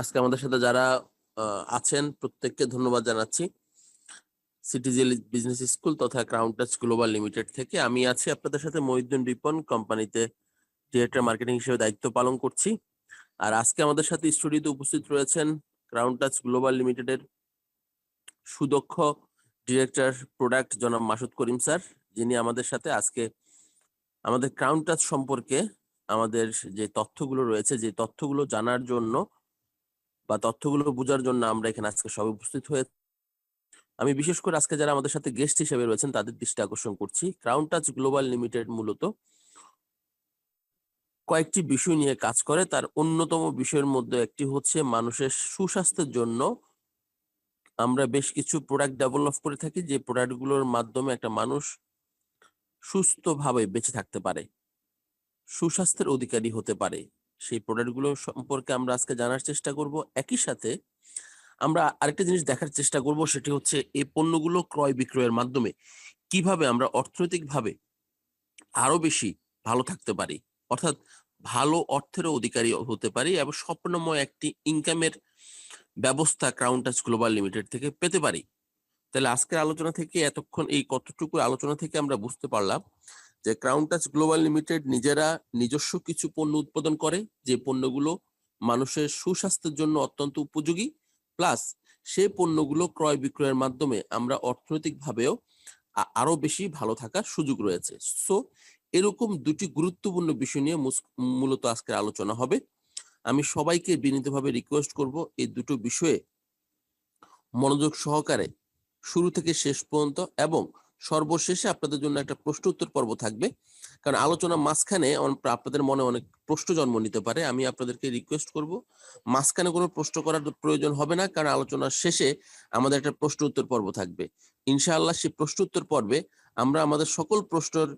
আজকে আমাদের সাথে যারা আছেন প্রত্যেককে ধন্যবাদ জানাচ্ছি। সিটিজেল বিজনেস স্কুল তথা ক্রাউন টাচ গ্লোবাল লিমিটেড থেকে আমি আছি আপনাদের সাথে মহিউদ্দিন রিপন, কোম্পানিতে ডিরেক্টর মার্কেটিং হিসেবে দায়িত্ব পালন করছি। আর আজকে আমাদের সাথে স্টুডিওতে উপস্থিত রয়েছেন ক্রাউন টাচ গ্লোবাল লিমিটেডের সুদক্ষ ডিরেক্টর প্রোডাক্ট জনাব মাসুদ করিম স্যার, যিনি আমাদের সাথে আজকে আমাদের ক্রাউন টাচ সম্পর্কে আমাদের যে তথ্যগুলো রয়েছে, যে তথ্যগুলো জানার জন্য বা তথ্যগুলো বোঝার জন্য আমরা এখানে আজকে সবাই উপস্থিত হয়ে আমি বিশেষ করে আজকে যারা আমাদের সাথে গেস্ট হিসেবে রয়েছেন তাদের দৃষ্টি আকর্ষণ করছি। ক্রাউন টাচ গ্লোবাল লিমিটেড মূলত কয়েকটি বিষয় নিয়ে কাজ করে। তার অন্যতম বিষয়ের মধ্যে একটি হচ্ছে মানুষের সুস্বাস্থ্যের জন্য আমরা বেশ কিছু প্রোডাক্ট ডেভেলপ করে থাকি, যে প্রোডাক্টগুলোর মাধ্যমে একটা মানুষ সুস্থভাবে বেঁচে থাকতে পারে, সুস্বাস্থ্যের অধিকারী হতে পারে। সেই প্রোডাক্টগুলো সম্পর্কে আমরা আজকে জানার চেষ্টা করব। একই সাথে আমরা আরেকটা জিনিস দেখার চেষ্টা করব, সেটি হচ্ছে এই পণ্যগুলো ক্রয় বিক্রয়ের মাধ্যমে কিভাবে আমরা অর্থনৈতিকভাবে আরো বেশি ভালো থাকতে পারি, অর্থাৎ ভালো অর্থেরও অধিকারী হতে পারি এবং স্বপ্নময় একটি ইনকামের ব্যবস্থা ক্রাউন টাচ গ্লোবাল লিমিটেড থেকে পেতে পারি। তাহলে আজকের আলোচনা থেকে এতক্ষণ এই কতটুকু আলোচনা থেকে আমরা বুঝতে পারলাম যে ক্রাউন টাচ গ্লোবাল লিমিটেড নিজেরা নিজস্ব কিছু পণ্য উৎপাদন করে, যে পণ্যগুলো মানুষের সুস্বাস্থ্যের জন্য অত্যন্ত উপযোগী, প্লাস সেই পণ্যগুলো ক্রয় বিক্রয়ের মাধ্যমে আমরা অর্থনৈতিকভাবেও আরো বেশি ভালো থাকার সুযোগ রয়েছে। সো এরকম দুটি গুরুত্বপূর্ণ বিষয় নিয়ে মূলত আজকের আলোচনা হবে। আমি সবাইকে বিনীতভাবে রিকোয়েস্ট করব এই দুটো বিষয়ে মনোযোগ সহকারে শুরু থেকে শেষ পর্যন্ত, এবং সর্বশেষে আপনাদের জন্য একটা প্রশ্ন উত্তর পর্ব থাকবে, কারণ আলোচনা মাঝখানে আপনাদের মনে অনেক প্রশ্ন জন্ম নিতে পারে। আমি আপনাদেরকে রিকোয়েস্ট করব মাঝখানে কোনো প্রশ্ন করার প্রয়োজন হবে না, কারণ আলোচনার শেষে আমাদের একটা প্রশ্ন উত্তর পর্ব থাকবে। ইনশাআল্লাহ সেই প্রশ্ন উত্তর পর্বে আমরা আমাদের সকল প্রশ্নের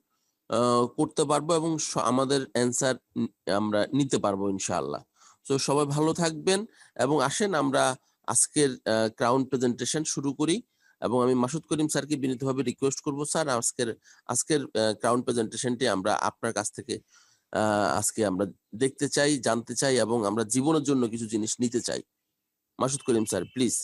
করতে পারবো এবং আমাদের অ্যান্সার আমরা নিতে পারবো ইনশাআল্লাহ। তো সবাই ভালো থাকবেন এবং আসেন আমরা আজকের ক্রাউন প্রেজেন্টেশন শুরু করি। এবং আমি মাসুদ করিম স্যারকে বিনীতভাবে রিকোয়েস্ট করব, স্যার আজকের ক্রাউন প্রেজেন্টেশনটি আমরা আপনার কাছ থেকে আজকে আমরা দেখতে চাই, জানতে চাই এবং আমরা জীবনের জন্য কিছু জিনিস নিতে চাই। Masud Karim sir, please.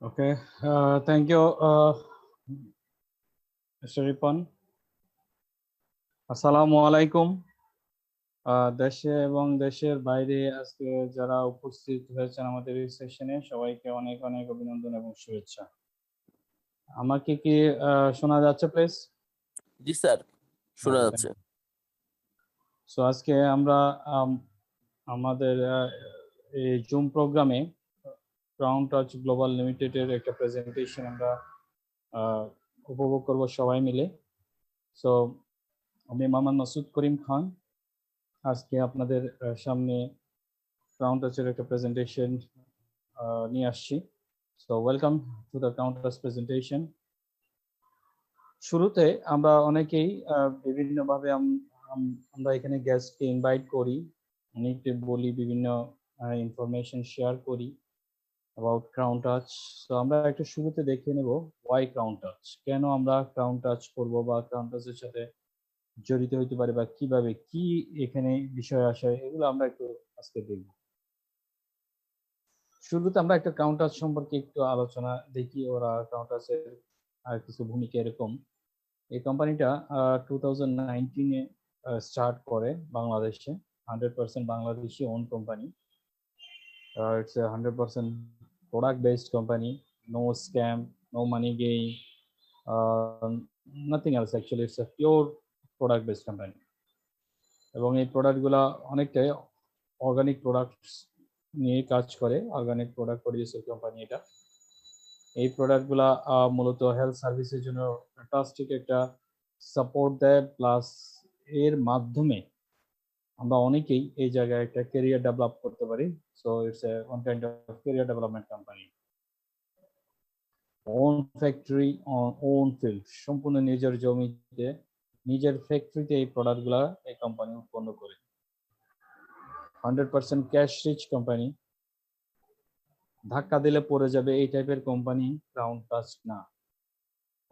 Okay, thank you, Mr. Ripon. আসসালামু আলাইকুম। দেশে এবং দেশের বাইরে আজকে যারা উপস্থিত হয়েছেন আমাদের এই সেশনে, সবাইকে অনেক অনেক অভিনন্দন এবং শুভেচ্ছা। আমাকে কি শোনা যাচ্ছে প্লিজ? জি স্যার, শোনা যাচ্ছে। সো আজকে আমরা আমাদের এই জুম প্রোগ্রামে ক্রাউন টাচ গ্লোবাল লিমিটেডের একটা প্রেজেন্টেশন আমরা উপভোগ করব সবাই মিলে। সো আমি মোহাম্মদ মাসুদ করিম খান আজকে আপনাদের সামনে ক্রাউন টাচের একটা প্রেজেন্টেশন নিয়ে আসছি। So welcome to the crown touch presentation. শুরুতে আমরা অনেকেই বিভিন্নভাবে আমরা এখানে গেস্টকে ইনভাইট করি, অনেককে বলি, বিভিন্ন ইনফরমেশন শেয়ার করি অ্যাবাউট ক্রাউন টাচ। তো আমরা একটু শুরুতে দেখে নেব ওয়াই ক্রাউন টাচ, কেন আমরা ক্রাউন টাচ করব বা ক্রাউন টাচের সাথে জড়িত হইতে পারে বা কিভাবে কি এখানে বিষয় আসে, এগুলো আমরা একটু আজকে দেখব। শুরুতে আমরা একটা ক্রাউন টাচ সম্পর্কে একটু আলোচনা দেখি, ওরা ক্রাউন টাচের আর কিছু ভূমিকা এরকম। এই কোম্পানিটা 2019-এ স্টার্ট করে বাংলাদেশে। 100% Bangladeshi on company. It's a 100% product-based company. No scam, no money gain, nothing else. Actually, it's a pure product-based company. এবং এই প্রোডাক্টগুলো অনেকটাই অর্গানিক প্রোডাক্টস নিয়ে কাজ করে। অর্গানিক প্রোডাক্ট প্রডিউসার কোম্পানি এটা। এই প্রোডাক্টগুলা মূলত হেলথ সার্ভিসের জন্য ফ্যান্টাস্টিক একটা সাপোর্ট দেয়, প্লাস এর মাধ্যমে আমরা অনেকেই এই জায়গায় একটা ক্যারিয়ার ডেভেলপ করতে পারি। So it's a one kind of career development company. Own factory, own field, সম্পূর্ণ নিজের জমিতে নিজের ফ্যাক্টরিতে এই প্রোডাক্টগুলা এই কোম্পানি উৎপন্ন করে। 100% ক্যাশ রিচ কোম্পানি। ধাক্কা দিলে পড়ে যাবে এই টাইপের কোম্পানি ক্রাউন টাচ না।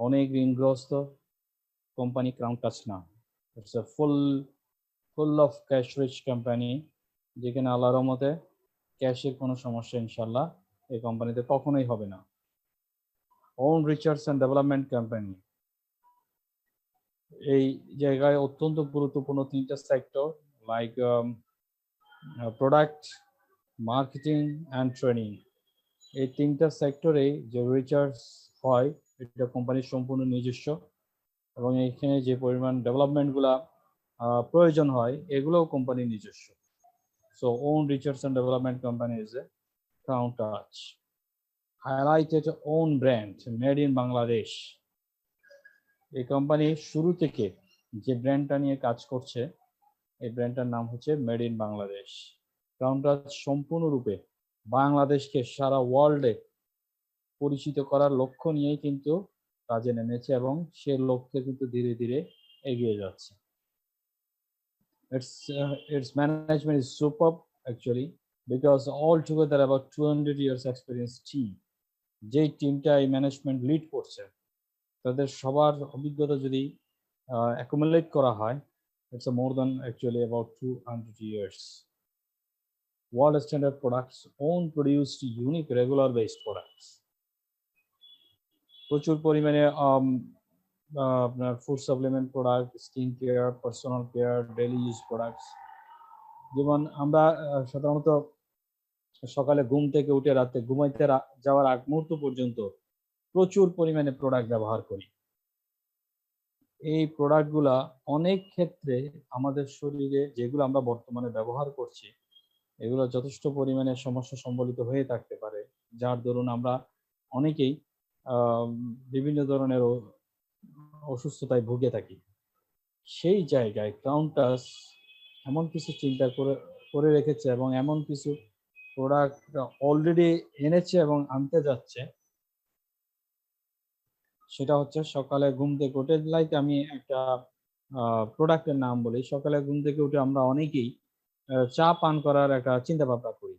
অনেক ঋণগ্রস্ত কোম্পানি ক্রাউন টাচ না। It's a full of cash rich company, যেখানে আল্লাহর রহমতে ক্যাশের কোনো সমস্যা ইনশাল্লাহ এই কোম্পানিতে কখনোই হবে না। On research and development company. এই জায়গায় অত্যন্ত গুরুত্বপূর্ণ তিনটা sector, like product, marketing and training. এই তিনটা সেক্টরে যে রিসার্চ হয় এটা কোম্পানির সম্পূর্ণ নিজস্ব, এবং এখানে যে পরিমাণ ডেভেলপমেন্টগুলা প্রয়োজন হয় এগুলোও কোম্পানির নিজস্ব। So own research and development company is a crown touch. Highlighted own brand made in Bangladesh. এই কোম্পানি শুরু থেকে যে ব্র্যান্ডটা নিয়ে কাজ করছে এই ব্র্যান্ডটার নাম হচ্ছে made in Bangladesh. Crown touch সম্পূর্ণরূপে বাংলাদেশকে সারা ওয়ার্ল্ডে পরিচিত করার লক্ষ্য নিয়েই কিন্তু কাজে নেমেছে, এবং সে লক্ষ্যে কিন্তু ধীরে ধীরে এগিয়ে যাচ্ছে। Its management is superb actually, because altogether about 200 years experience team, যে টিমটা এই ম্যানেজমেন্ট লিড করছে তাদের সবার অভিজ্ঞতা যদি অ্যাকুমুলেট করা হয়, it's a more than actually about 200 years. World standard products, own produced unique regular based products. প্রচুর পরিমাণে আপনার food supplement product, skin care, personal care, daily use products. যেমন আমরা সাধারণত সকালে ঘুম থেকে উঠে রাতে ঘুমাইতে যাওয়ার আগ মুহূর্ত পর্যন্ত প্রচুর পরিমাণে প্রোডাক্ট ব্যবহার করি। এই প্রোডাক্টগুলা অনেক ক্ষেত্রে আমাদের শরীরে যেগুলো আমরা বর্তমানে ব্যবহার করছি এগুলো যথেষ্ট পরিমাণে সমস্যা সম্বলিত হয়ে থাকতে পারে, যার দরুন আমরা অনেকেই বিভিন্ন ধরনের অসুস্থতায় ভুগে থাকি। সেই জায়গায় ক্রাউন টাচ এমন কিছু চিন্তা করে রেখেছে এবং এমন কিছু প্রোডাক্ট অলরেডি এনেছে এবং আনতে যাচ্ছে, সেটা হচ্ছে সকালে ঘুম থেকে উঠে, লাইক আমি একটা প্রোডাক্টের নাম বলি। সকালে ঘুম থেকে উঠে আমরা অনেকেই চা পান করার একটা চিন্তা ভাবনা করি।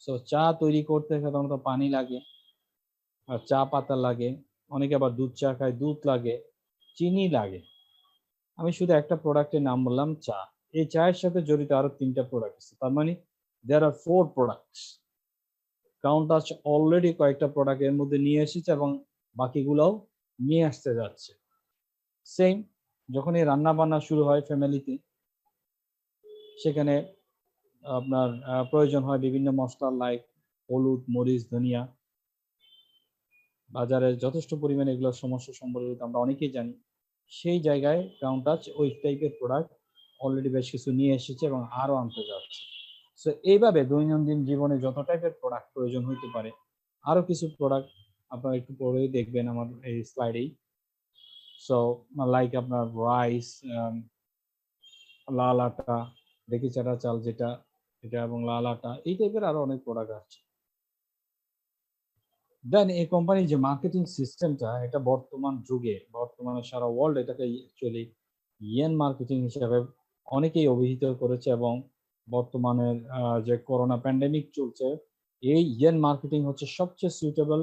সো চা তৈরি করতে সাধারণত পানি লাগে, আর চা পাতা লাগে, অনেকে আবার দুধ চা খায়, দুধ লাগে, চিনি লাগে। আমি শুধু একটা প্রোডাক্টের নাম বললাম চা। এই চায়ের সাথে জড়িত আরো 3টা প্রোডাক্ট আছে, তার মানে দেয়ার আর 4 প্রোডাক্টস। ক্রাউন টাচ অলরেডি কয়েকটা প্রোডাক্ট এর মধ্যে নিয়ে এসেছে এবং বাকিগুলোও নিয়ে আসতে যাচ্ছে। সেম যখনই রান্না বান্না শুরু হয় ফ্যামিলিতে, সেখানে আপনার প্রয়োজন হয় বিভিন্ন মশলা, লাইক হলুদ, মরিচ, ধনিয়া। বাজারে যথেষ্ট পরিমাণে এগুলোর সমস্যা সম্পর্কে আমরা অনেকেই জানি। সেই জায়গায় ক্রাউন টাচ ওই টাইপের প্রোডাক্ট অলরেডি বেশ কিছু নিয়ে এসেছে এবং আরো আনতে যাচ্ছে। সো এইভাবে দৈনন্দিন জীবনে যত টাইপের প্রোডাক্ট প্রয়োজন হইতে পারে, আরো কিছু প্রোডাক্ট আপনারা একটু পরেই দেখবেন আমার এই স্লাইডেই। সো লাইক আপনার রাইস, লাল আটা, ডেকি চাটা চাল যেটা, এটা এবং লাল আটা, এই টাইপের আরো অনেক প্রোডাক্ট আছে। দেন এই কোম্পানির যে মার্কেটিং সিস্টেমটা, এটা বর্তমান যুগে, বর্তমানে সারা ওয়ার্ল্ড এটাকে অ্যাকচুয়ালি ইয়েন মার্কেটিং হিসাবে অনেকেই অভিহিত করেছে, এবং বর্তমানের যে করোনা প্যান্ডেমিক চলছে, এই ইয়েন মার্কেটিং হচ্ছে সবচেয়ে সুইটেবল,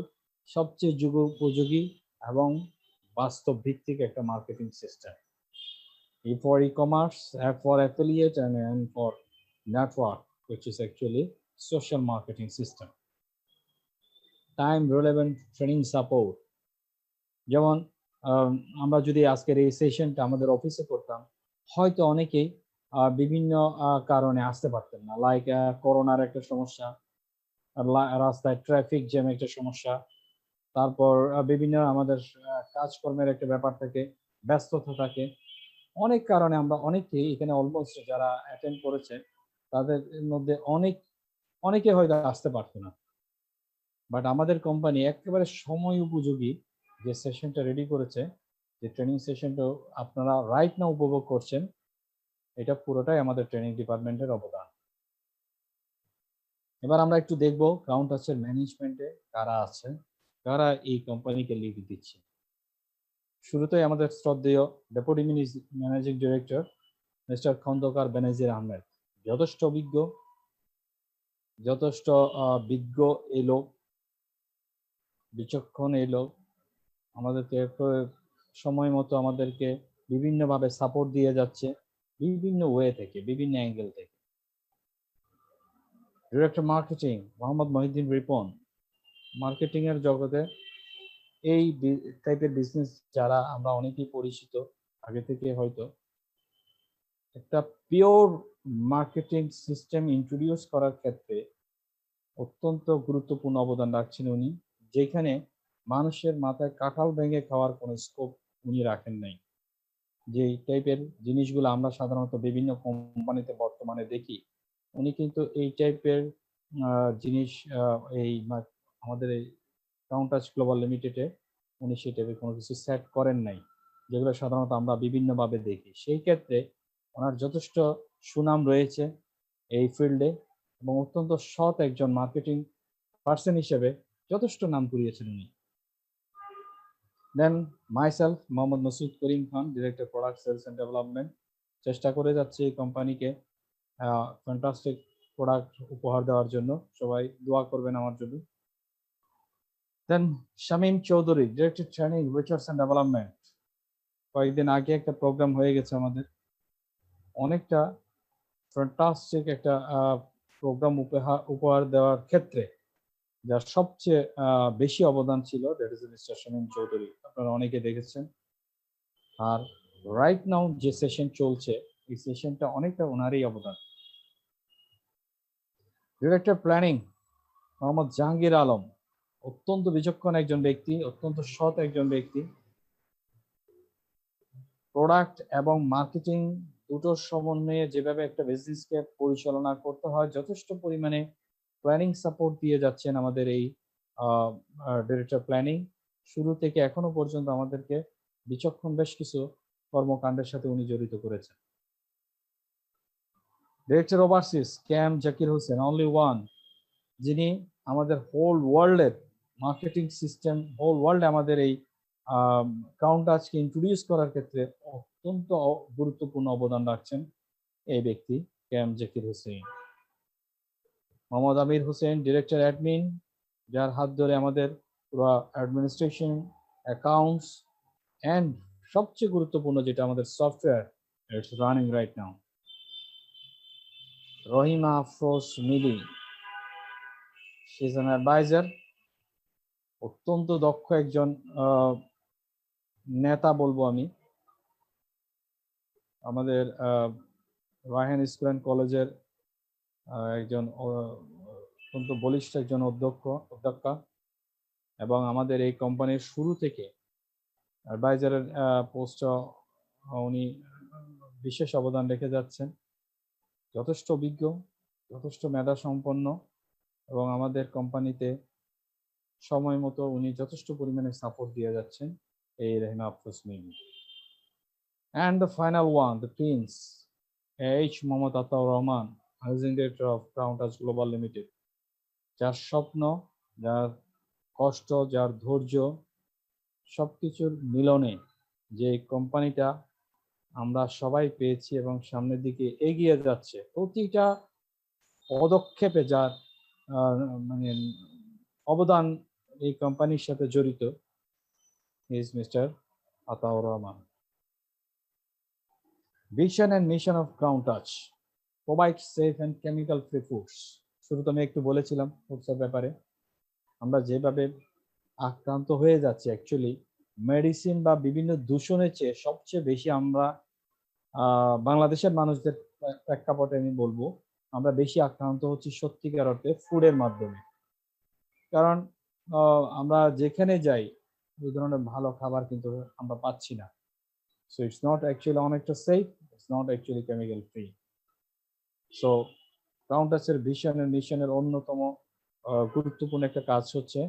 সবচেয়ে যুগোপযোগী এবং বাস্তব ভিত্তিক একটা marketing system. E for e-commerce, F for affiliate, and N for network, which is actually social marketing system. Time relevant training support, যেমন আমরা যদি আজকের এই সেশনটা আমাদের অফিসে করতাম, হয়তো অনেকেই বিভিন্ন কারণে আসতে পারতেন না, লাইক করোনার একটা সমস্যা, রাস্তায় ট্রাফিক জ্যাম একটা সমস্যা, তারপর বিভিন্ন আমাদের কাজকর্মের একটা ব্যাপার থাকে, ব্যস্ততা থাকে, অনেক কারণে আমরা অনেকেই এখানে অলমোস্ট যারা অ্যাটেন্ড করেছে তাদের মধ্যে অনেকে হয়তো আসতে পারতো না। বাট আমাদের কোম্পানি একেবারে সময় উপযোগী যে সেশনটা রেডি করেছে, যে ট্রেনিং সেশনটা আপনারা রাইট নাও উপভোগ করছেন, এটা পুরোটাই আমাদের ট্রেনিং ডিপার্টমেন্টের অবদান। এবার আমরা একটু দেখব ক্রাউন টাচের ম্যানেজমেন্টে কারা আছে, কারা এই কোম্পানিকে লিড দিচ্ছে। শুরুতেই আমাদের শ্রদ্ধেয় deputy managing director mister Khandaker Benazir Ahmed, যথেষ্ট অভিজ্ঞ, যথেষ্ট বিজ্ঞ এই লোক, বিচক্ষণ এই লোক, আমাদেরকে সময় মতো আমাদেরকে বিভিন্নভাবে সাপোর্ট দিয়ে যাচ্ছে, বিভিন্ন ওয়ে থেকে, বিভিন্ন অ্যাঙ্গেল থেকে। Director marketing Mohammad Mohiuddin Ripon, marketing এর জগতে এই টাইপের বিজনেস যারা আমরা অনেকেই পরিচিত আগে থেকে, হয়তো একটা পিওর মার্কেটিং সিস্টেম ইন্ট্রোডিউস করার ক্ষেত্রে অত্যন্ত গুরুত্বপূর্ণ অবদান রাখছেন উনি, যেখানে মানুষের মাথায় কাঁঠাল ভেঙে খাওয়ার কোনো স্কোপ উনি রাখেন নাই। যে টাইপের জিনিসগুলো আমরা সাধারণত বিভিন্ন কোম্পানিতে বর্তমানে দেখি, উনি কিন্তু এই টাইপের জিনিস এই আমাদের এই ক্রাউন টাচ গ্লোবাল লিমিটেডে উনি সেই টাইপের কোনো কিছু সেট করেন নাই, যেগুলো সাধারণত আমরা বিভিন্নভাবে দেখি। সেই ক্ষেত্রে ওনার যথেষ্ট সুনাম রয়েছে এই ফিল্ডে, এবং অত্যন্ত সৎ একজন মার্কেটিং পার্সন হিসেবে যথেষ্ট নাম কুড়িয়েছেন উনি। Then myself Mohammad Masud Karim Khan, director product sales and development, চেষ্টা করে যাচ্ছে এই কোম্পানিকে ফ্যান্টাস্টিক প্রোডাক্ট উপহার দেওয়ার জন্য, সবাই দোয়া করবেন আমার জন্য। Then Shamim Chowdhury, director training research and development, কয়েকদিন আগে একটা প্রোগ্রাম হয়ে গেছে আমাদের, অনেকটা ফ্যান্টাস্টিক একটা প্রোগ্রাম উপহার দেওয়ার ক্ষেত্রে যার সবচেয়ে বেশি অবদান ছিল that is mister Shamim Chowdhury, আপনারা অনেকে দেখেছেন। আর রাইট নাও যে সেশন চলছে, এই সেশনটা অনেকটা ওনারই অবদান। ডিরেক্টর প্ল্যানিং মোহাম্মদ জাহাঙ্গীর আলম, অত্যন্ত বিচক্ষণ একজন ব্যক্তি, অত্যন্ত সৎ একজন ব্যক্তি, প্রোডাক্ট এবং মার্কেটিং দুটোর সমন্বয়ে যেভাবে একটা বিজনেসকে পরিচালনা করতে হয়, যথেষ্ট পরিমাণে প্ল্যানিং সাপোর্ট দিয়ে যাচ্ছেন আমাদের এই ডিরেক্টর প্ল্যানিং। শুরু থেকে এখনো পর্যন্ত আমাদেরকে বিচক্ষণ বেশ কিছু কর্মকাণ্ডের সাথে উনি জড়িত করেছেন। ডিরেক্টর ওভারসিজ ক্যাম জাকির হোসেন, অনলি ওয়ান, যিনি আমাদের হোল ওয়ার্ল্ডের মার্কেটিং সিস্টেম, হোল ওয়ার্ল্ডে আমাদের এই ক্রাউন টাচকে ইন্ট্রোডিউস করার ক্ষেত্রে অত্যন্ত গুরুত্বপূর্ণ অবদান রাখছেন এই ব্যক্তি ক্যাম জাকির হোসেন। মোহাম্মদ আমির হোসেন, ডিরেক্টর অ্যাডমিন, যার হাত ধরে আমাদের পুরো অ্যাডমিনিস্ট্রেশন, অ্যাকাউন্টস অ্যান্ড সবচেয়ে গুরুত্বপূর্ণ যেটা আমাদের software, it's running right now. Rahima Afroz Mili, she is an adviser, অত্যন্ত দক্ষ একজন নেতা বলবো আমি। আমাদের রায়হান স্কুল অ্যান্ড কলেজের একজন অত্যন্ত বলিষ্ঠ একজন অধ্যক্ষা, এবং আমাদের এই কোম্পানির শুরু থেকে অ্যাডভাইজারের পোস্টে উনি বিশেষ অবদান রেখে যাচ্ছেন, যথেষ্ট অভিজ্ঞ, যথেষ্ট মেধা সম্পন্ন, এবং আমাদের কোম্পানিতে সময় মতো উনি যথেষ্ট পরিমাণে সাপোর্ট দিয়ে যাচ্ছেন এই রহিমা আফরোজ মিলি। And the final one, the Prince, H. Mohammad Ataur Rahman, Managing Director of Crown Touch Global Limited, যার স্বপ্ন, যার কষ্ট, যার ধৈর্য, সবকিছুর মিলনে যে কোম্পানিটা আমরা সবাই পেয়েছি এবং সামনের দিকে এগিয়ে যাচ্ছে, প্রতিটা পদক্ষেপে যার মানে অবদান এই কোম্পানির সাথে জড়িত, is mister Ataur Rahman. Vision and mission of Crown Touch: provide safe and chemical-free foods. শুরুতে আমি একটু বলেছিলাম ফুডসের ব্যাপারে, আমরা যেভাবে আক্রান্ত হয়ে যাচ্ছি, অ্যাকচুয়ালি মেডিসিন বা বিভিন্ন দূষণের চেয়ে সবচেয়ে বেশি আমরা বাংলাদেশের মানুষদের প্রেক্ষাপটে আমি বলবো আমরা বেশি আক্রান্ত হচ্ছি সত্যিকার অর্থে ফুডের মাধ্যমে। কারণ আমরা যেখানে যাই ওই ধরনের ভালো খাবার কিন্তু আমরা পাচ্ছি না। সো ইটস নট অ্যাকচুয়ালি অনেকটা safe, it's not actually chemical free. So কাউন্টাসের ভিশনের মিশনের অন্যতম গুরুত্বপূর্ণ একটা কাজ হচ্ছে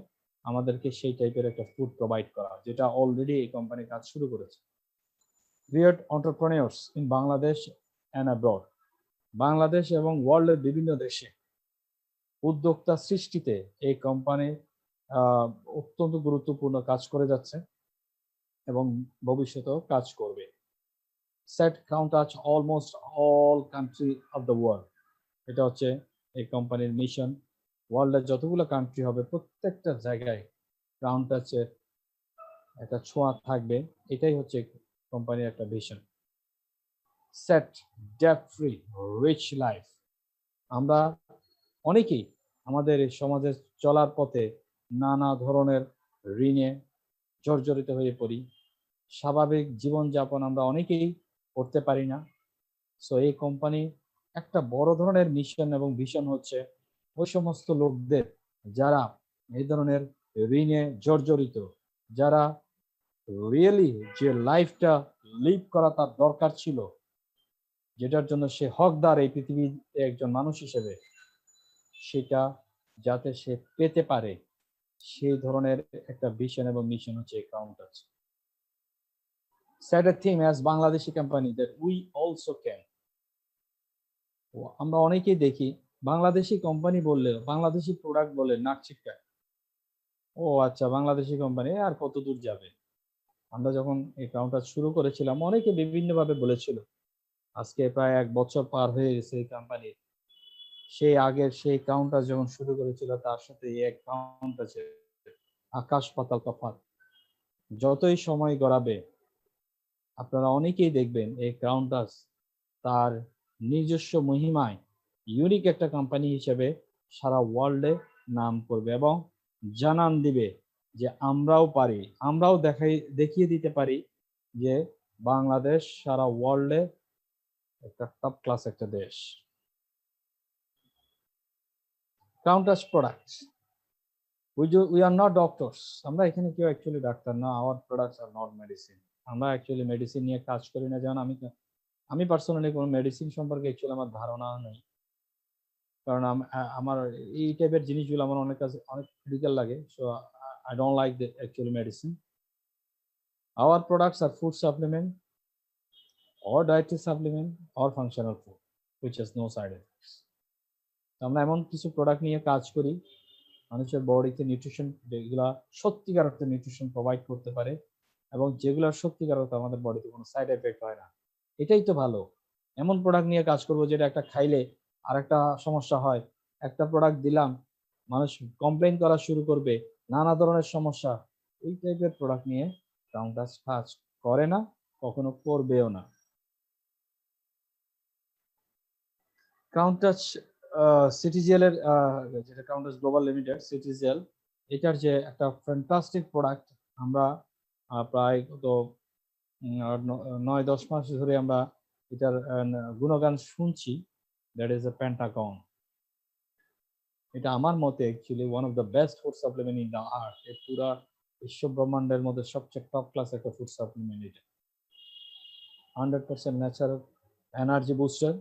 আমাদেরকে সেই টাইপের একটা ফুড প্রোভাইড করা, যেটা অলরেডি এই কোম্পানি কাজ শুরু করেছে। Create entrepreneurs in Bangladesh and abroad. Bangladesh এবং ওয়ার্ল্ডের বিভিন্ন দেশে উদ্যোক্তা সৃষ্টিতে এই কোম্পানি অত্যন্ত গুরুত্বপূর্ণ কাজ করে যাচ্ছে এবং ভবিষ্যতেও কাজ করবে। সেট কাউন্টাচ almost all country of the world, এটা হচ্ছে এই কোম্পানির মিশন। ওয়ার্ল্ডের যতগুলো কান্ট্রি হবে প্রত্যেকটা জায়গায় কাউন্টাচের একটা ছোঁয়া থাকবে, এটাই হচ্ছে কোম্পানির একটা vision. Set debt free rich life. আমরা অনেকেই আমাদের এই সমাজে চলার পথে নানা ধরনের ঋণে জর্জরিত হয়ে পড়ি, স্বাভাবিক জীবনযাপন আমরা অনেকেই করতে পারি না। সো এই কোম্পানি একটা বড় ধরনের মিশন এবং ভিশন হচ্ছে ওই সমস্ত লোকদের যারা এই ধরনের ঋণে জর্জরিত, যারা রিয়েলি যে লাইফটা লিভ করা তার দরকার ছিল, যেটার জন্য সে হকদার এই পৃথিবীতে একজন মানুষ হিসেবে, সেটা যাতে সে পেতে পারে সেই ধরনের একটা ভিশন এবং মিশন হচ্ছে কাউন্টাচ। Set a theme as Bangladeshi company that we also can. আমরা অনেকেই দেখি বাংলাদেশি কোম্পানি বললে, বাংলাদেশি প্রোডাক্ট বলে নাক ছিটকায়। ও আচ্ছা, বাংলাদেশি কোম্পানি আর কত দূর যাবে। আমরা যখন এই কাউন্টার শুরু করেছিলাম অনেকে বিভিন্নভাবে বলেছিল, আজকে প্রায় 1 বছর পার হয়ে গেছে এই কোম্পানির। সেই আগের সেই কাউন্টার যখন শুরু করেছিল তার সাথে এই কাউন্টার আকাশ পাতাল তফাৎ। যতই সময় গড়াবে আপনারা অনেকেই দেখবেন এই কাউন্টাস তার নিজস্ব মহিমায় ইউনিক একটা কোম্পানি হিসেবে সারা ওয়ার্ল্ডে নাম করবে এবং জানান দিবে যে আমরাও পারি, আমরাও দেখিয়ে দিতে পারি যে বাংলাদেশ সারা ওয়ার্ল্ডে একটা টপ ক্লাস একটা দেশ। কাউন্টাস products, we are not doctors. আমরা এখানে কেউ অ্যাকচুয়ালি ডাক্তার না, our products are not medicine. আমরা অ্যাকচুয়ালি মেডিসিন নিয়ে কাজ করি না। যেমন আমি পার্সোনালি কোনো মেডিসিন সম্পর্কে অ্যাকচুয়ালি আমার ধারণা নেই, কারণ আমার এই টাইপের জিনিসগুলো আমার অনেক কাছে অনেক ক্রিটিক্যাল লাগে। So I don't like the actually medicine. Our products are food supplement or dietary supplement or functional food which has no side effects. আমরা এমন কিছু প্রোডাক্ট নিয়ে কাজ করি মানুষের বডিতে নিউট্রিশন, যেগুলা সত্যিকার অর্থে নিউট্রিশন প্রোভাইড করতে পারে এবং যেগুলোর সত্যিকার অর্থে আমাদের বডিতে কোনো সাইড এফেক্ট হয় না। এটাই তো ভালো। এমন প্রোডাক্ট নিয়ে কাজ করবো যেটা একটা খাইলে আর একটা সমস্যা হয়, একটা প্রোডাক্ট দিলাম মানুষ কমপ্লেইন করা শুরু করবে, নানা ধরনের সমস্যা। এই টাইপের প্রোডাক্ট নিয়ে কাউন্টাস কাজ করে না, কখনো করবেও না। কাউন্টাস সিটিজেল এর যেটা কাউন্টাস গ্লোবাল লিমিটেড সিটিজেল, এটার যে একটা ফ্যান্টাস্টিক প্রোডাক্ট, আমরা প্রায় গত 9-10 মাস ধরে আমরা এটার গুণগান শুনছি। That is a Pentagon. এটা আমার মতে actually one of the best food supplement in the earth. এই পুরা বিশ্ব ব্রহ্মাণ্ডের মধ্যে সবচেয়ে টপ ক্লাস একটা ফুড সাপ্লিমেন্ট এটা। 100% natural energy booster,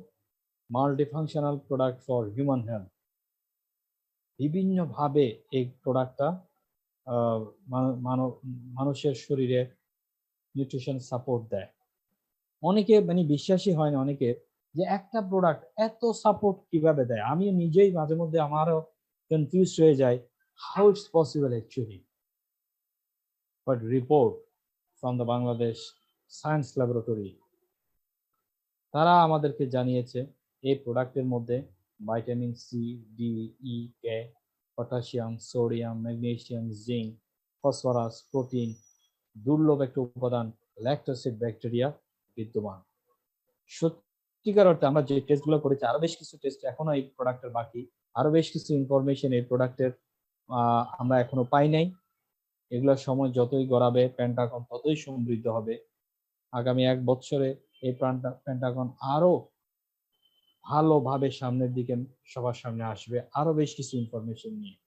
multifunctional product for human health. বিভিন্নভাবে এই প্রোডাক্টটা মানুষের শরীরে নিউট্রিশন সাপোর্ট দেয়। অনেকে মানে বিশ্বাসই হয় না অনেকের যে একটা প্রোডাক্ট এত সাপোর্ট কিভাবে দেয়। আমি নিজেই মাঝে মধ্যে আমারও কনফিউজ হয়ে যায়, how it's possible actually. But report from the Bangladesh science laboratory, তারা আমাদেরকে জানিয়েছে এই প্রোডাক্টের মধ্যে vitamin C, D, E, K, potassium, sodium, magnesium, zinc, phosphorus, protein, দুর্লভ একটা উপাদান ল্যাকটোসিড ব্যাকটেরিয়া বিদ্যমান। সত্যিকার অর্থে আমরা যে টেস্টগুলো করেছি, আরো বেশ কিছু টেস্ট এখনো এই প্রোডাক্টের বাকি, আরো বেশ কিছু ইনফরমেশন এই প্রোডাক্টের আমরা এখনো পাই নাই। এগুলোর সময় যতই গড়াবে পেন্টাগন ততই সমৃদ্ধ হবে। আগামী 1 বছরে এই পেন্টাগন আরো ভালোভাবে সামনের দিকে সবার সামনে আসবে, আরো বেশ কিছু ইনফরমেশন নিয়ে।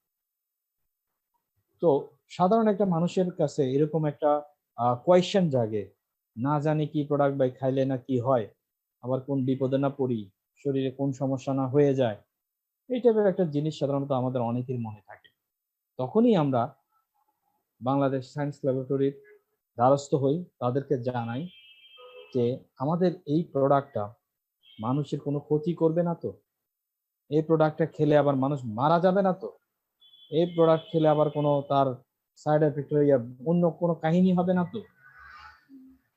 তো সাধারণ একটা মানুষের কাছে এরকম একটা কোয়েশ্চেন জাগে, না জানি কি প্রোডাক্ট বাই খাইলে না কি হয়, আবার কোন বিপদে না পড়ি, শরীরে কোন সমস্যা না হয়ে যায়, এই টাইপের একটা জিনিস সাধারণত আমাদের অনেকের মনে থাকে। তখনই আমরা বাংলাদেশ সায়েন্স ল্যাবরেটরির দ্বারস্থ হই, তাদেরকে জানাই যে আমাদের এই প্রোডাক্টটা মানুষের কোনো ক্ষতি করবে না তো, এই প্রোডাক্টটা খেলে আবার মানুষ মারা যাবে না তো, এই প্রোডাক্ট খেলে আবার কোনো তার সাইড এফেক্ট হয়ে অন্য কোনো কাহিনী হবে না তো।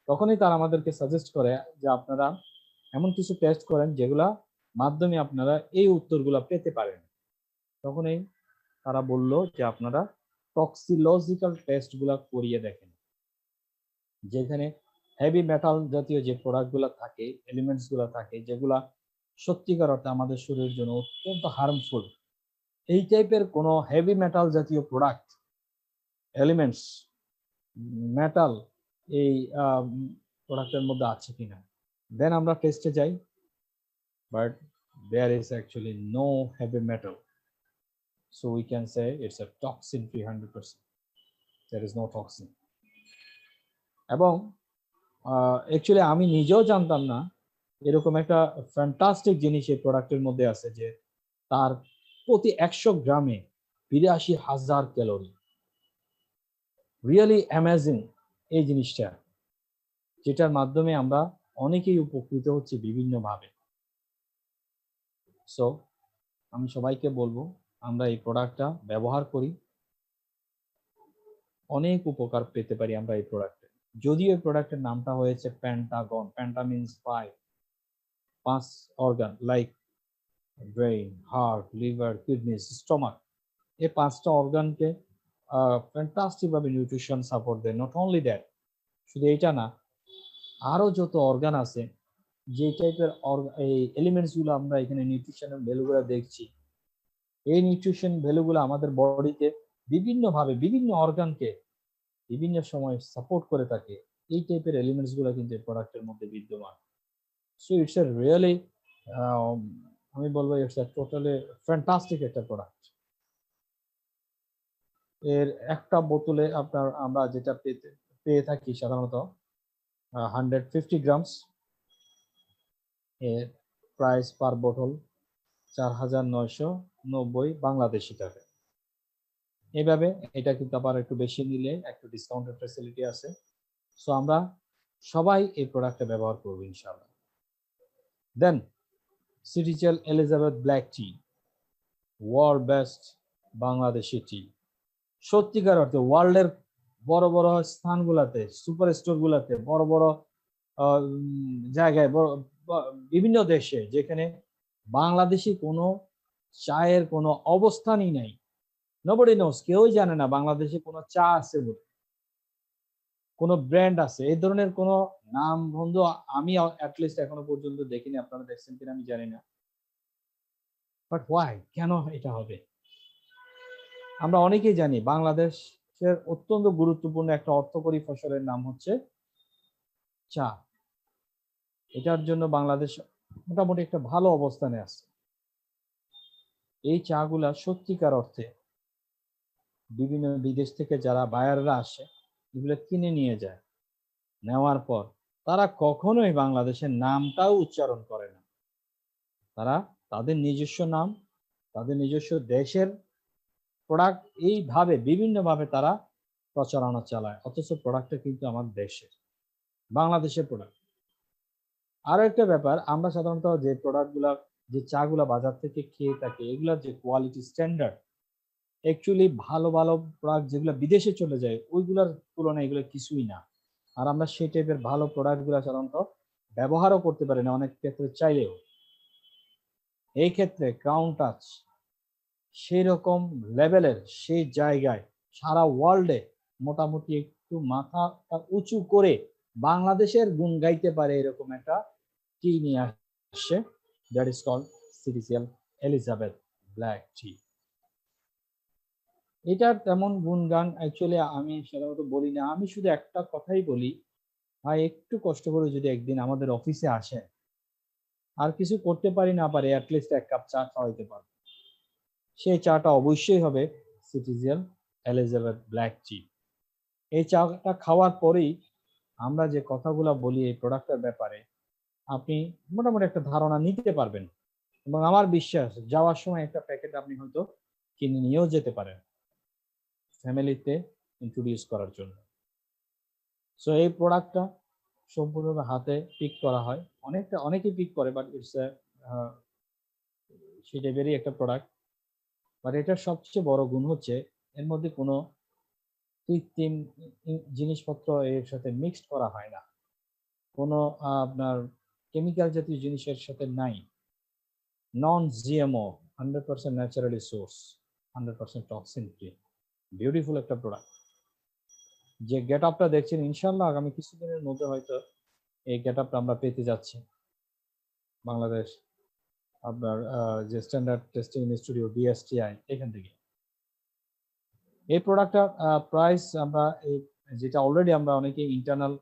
তখনই তারা আমাদেরকে সাজেস্ট করে যে আপনারা এমন কিছু টেস্ট করেন যেগুলা মাধ্যমে আপনারা এই উত্তরগুলা পেতে পারেন। তখনই তারা বলল যে আপনারা টক্সিলজিক্যাল টেস্ট গুলা করিয়ে দেখেন, যেখানে হেভি মেটাল জাতীয় যে প্রোডাক্টগুলো থাকে, এলিমেন্টস গুলো থাকে, যেগুলা সত্যিকার অর্থে আমাদের শরীরের জন্য অত্যন্ত হার্মফুল, এই টাইপের কোনো হেভি মেটাল জাতীয় প্রোডাক্ট, এলিমেন্টস, মেটাল এই প্রোডাক্টের মধ্যে আছে কিনা। দেন আমরা টেস্টে যাই, but there is actually no heavy metal, so we can say it's a toxin free 100%, there is no toxin. এবং অ্যাকচুয়ালি আমি নিজেও জানতাম না এরকম একটা ফ্যান্টাস্টিক জিনিস এই প্রোডাক্টের মধ্যে আছে, যে তার প্রতি 100 গ্রামে 82,000 ক্যালোরি। রিয়েলি অ্যামেজিং এই জিনিসটা, যেটার মাধ্যমে আমরা অনেকেই উপকৃত হচ্ছি বিভিন্নভাবে। সো আমি সবাইকে বলবো আমরা এই প্রোডাক্টটা ব্যবহার করি, অনেক উপকার পেতে পারি আমরা এই প্রোডাক্টে। যদিও এই প্রোডাক্টের নামটা হয়েছে Pentagon, penta means 5 organ like brain, heart, liver, kidneys, stomach, এই 5টা অর্গানকে ফ্যান্টাস্টিক ভাবে নিউট্রিশন সাপোর্ট দেয়। নট অনলি দ্যাট, শুধু এটা না, আরো যত অর্গান আছে, যে টাইপের এই এলিমেন্টস গুলো আমরা এখানে নিউট্রিশনের ভ্যালুগুলো দেখছি, এই নিউট্রিশন ভ্যালুগুলো আমাদের বডিতে বিভিন্নভাবে বিভিন্ন অর্গানকে বিভিন্ন সময় সাপোর্ট করে থাকে। এই টাইপের এলিমেন্টস গুলো কিন্তু এই প্রোডাক্টের মধ্যে বিদ্যমান। সো ইটস এ রিয়েলি, আমি বলবো ইটস এ টোটালি ফ্যান্টাস্টিক একটা প্রোডাক্ট। এর একটা বোতলে আপনার আমরা যেটা পেয়ে থাকি সাধারণত 150 গ্রামস, এর প্রাইস পার বোতল 4,990 বাংলাদেশি টাকা। এইভাবে এটা কিন্তু আবার একটু বেশি নিলে একটু ডিসকাউন্টের ফ্যাসিলিটি আছে। সো আমরা সবাই এই প্রোডাক্টটা ব্যবহার করবো ইনশাআল্লাহ। দেন সিটিজেল এলিজাবেথ ব্ল্যাক টি, ওয়ার্ল্ড বেস্ট বাংলাদেশি টি। সত্যিকার অর্থে ওয়ার্ল্ডের বড় বড় স্থানগুলোতে, সুপার স্টোর গুলাতে, বড় বড় জায়গায়, বিভিন্ন দেশে যেখানে বাংলাদেশি কোনো চায়ের কোনো অবস্থানই নাই, নোবডি নোস, কেউই জানে না বাংলাদেশে কোনো চা আছে বলে, কোনো ব্র্যান্ড আছে, এই ধরনের কোনো নাম বন্ধু আমি অ্যাটলিস্ট এখনো পর্যন্ত দেখিনি। আপনারা দেখছেন কিনা আমি জানি না, বাট ওয়াই, কেন এটা হবে? আমরা অনেকেই জানি বাংলাদেশের অত্যন্ত গুরুত্বপূর্ণ একটা অর্থকরী ফসলের নাম হচ্ছে চা। এটার জন্য বাংলাদেশ মোটামুটি একটা ভালো অবস্থানে আছে। এই চা গুলা সত্যিকার অর্থে বিভিন্ন বিদেশ থেকে যারা বায়াররা আসে, এগুলো কিনে নিয়ে যায়, নেওয়ার পর তারা কখনোই বাংলাদেশের নামটাও উচ্চারণ করে না। তারা তাদের নিজস্ব নাম, তাদের নিজস্ব দেশের প্রোডাক্ট এইভাবে বিভিন্নভাবে তারা প্রচারণা চালায়, অথচ প্রোডাক্টটা কিন্তু আমার দেশের, বাংলাদেশের প্রোডাক্ট। আরো একটা ব্যাপার, আমরা সাধারণত যে প্রোডাক্টগুলা, যে চা গুলা বাজার থেকে খেয়ে থাকি, এগুলার যে কোয়ালিটি স্ট্যান্ডার্ড, অ্যাকচুয়ালি ভালো ভালো প্রোডাক্ট যেগুলো বিদেশে চলে যায় ওইগুলোর তুলনায় এগুলো কিছুই না। আর আমরা সেই টাইপের ভালো প্রোডাক্ট গুলা সাধারণত ব্যবহারও করতে পারি না অনেক ক্ষেত্রে চাইলেও। এই ক্ষেত্রে ক্রাউন টাচ সেই রকম লেভেলের, সেই জায়গায় সারা ওয়ার্ল্ডে মোটামুটি একটু মাথা উঁচু করে বাংলাদেশের গুণ গাইতে পারে এরকম একটা টি নিয়ে আসছে, দ্যাট ইজ কল্ড সিটিজেল এলিজাবেথ ব্ল্যাক টি। এটার তেমন গুণগান অ্যাকচুয়ালি আমি সাধারণত বলি না, আমি শুধু একটা কথাই বলি, ভাই একটু কষ্ট করে যদি একদিন আমাদের অফিসে আসে, আর কিছু করতে পারি না পারি, অ্যাটলিস্ট এক কাপ চা খাওয়াইতে পারবো। সেই চাটা অবশ্যই হবে সিটিজেন এলিজাবেথ ব্ল্যাক টি। এই চাটা খাওয়ার পরেই আমরা যে কথাগুলো বলি এই প্রোডাক্টের ব্যাপারে, আপনি মোটামুটি একটা ধারণা নিতে পারবেন। এবং আমার বিশ্বাস যাওয়ার সময় একটা প্যাকেট আপনি হয়তো কিনে নিয়েও যেতে পারেন ফ্যামিলিতে ইন্ট্রোডিউস করার জন্য। সো এই প্রোডাক্টটা সম্পূর্ণভাবে হাতে পিক করা হয়, অনেকেই পিক করে, বাট ইটস সেই টাইপেরই একটা প্রোডাক্ট। বাট এটার সবচেয়ে বড় গুণ হচ্ছে এর মধ্যে কোনো কৃত্রিম জিনিসপত্র এর সাথে মিক্সড করা হয় না, কোনো আপনার কেমিক্যাল জাতীয় জিনিসের সাথে নাই। নন GMO, 100% naturally source, 100% toxin free, beautiful একটা প্রোডাক্ট। যে গেট আপটা দেখছেন, ইনশাল্লাহ আগামী কিছুদিনের মধ্যে হয়তো এই গেট আপটা আমরা পেতে যাচ্ছি বাংলাদেশ আপনার যে স্ট্যান্ডার্ড টেস্টিং ইনস্টিটিউট বিএসটিআই, এখান থেকে। এই প্রোডাক্টটার প্রাইস আমরা যেটা অলরেডি আমরা অনেকে ইন্টারনাল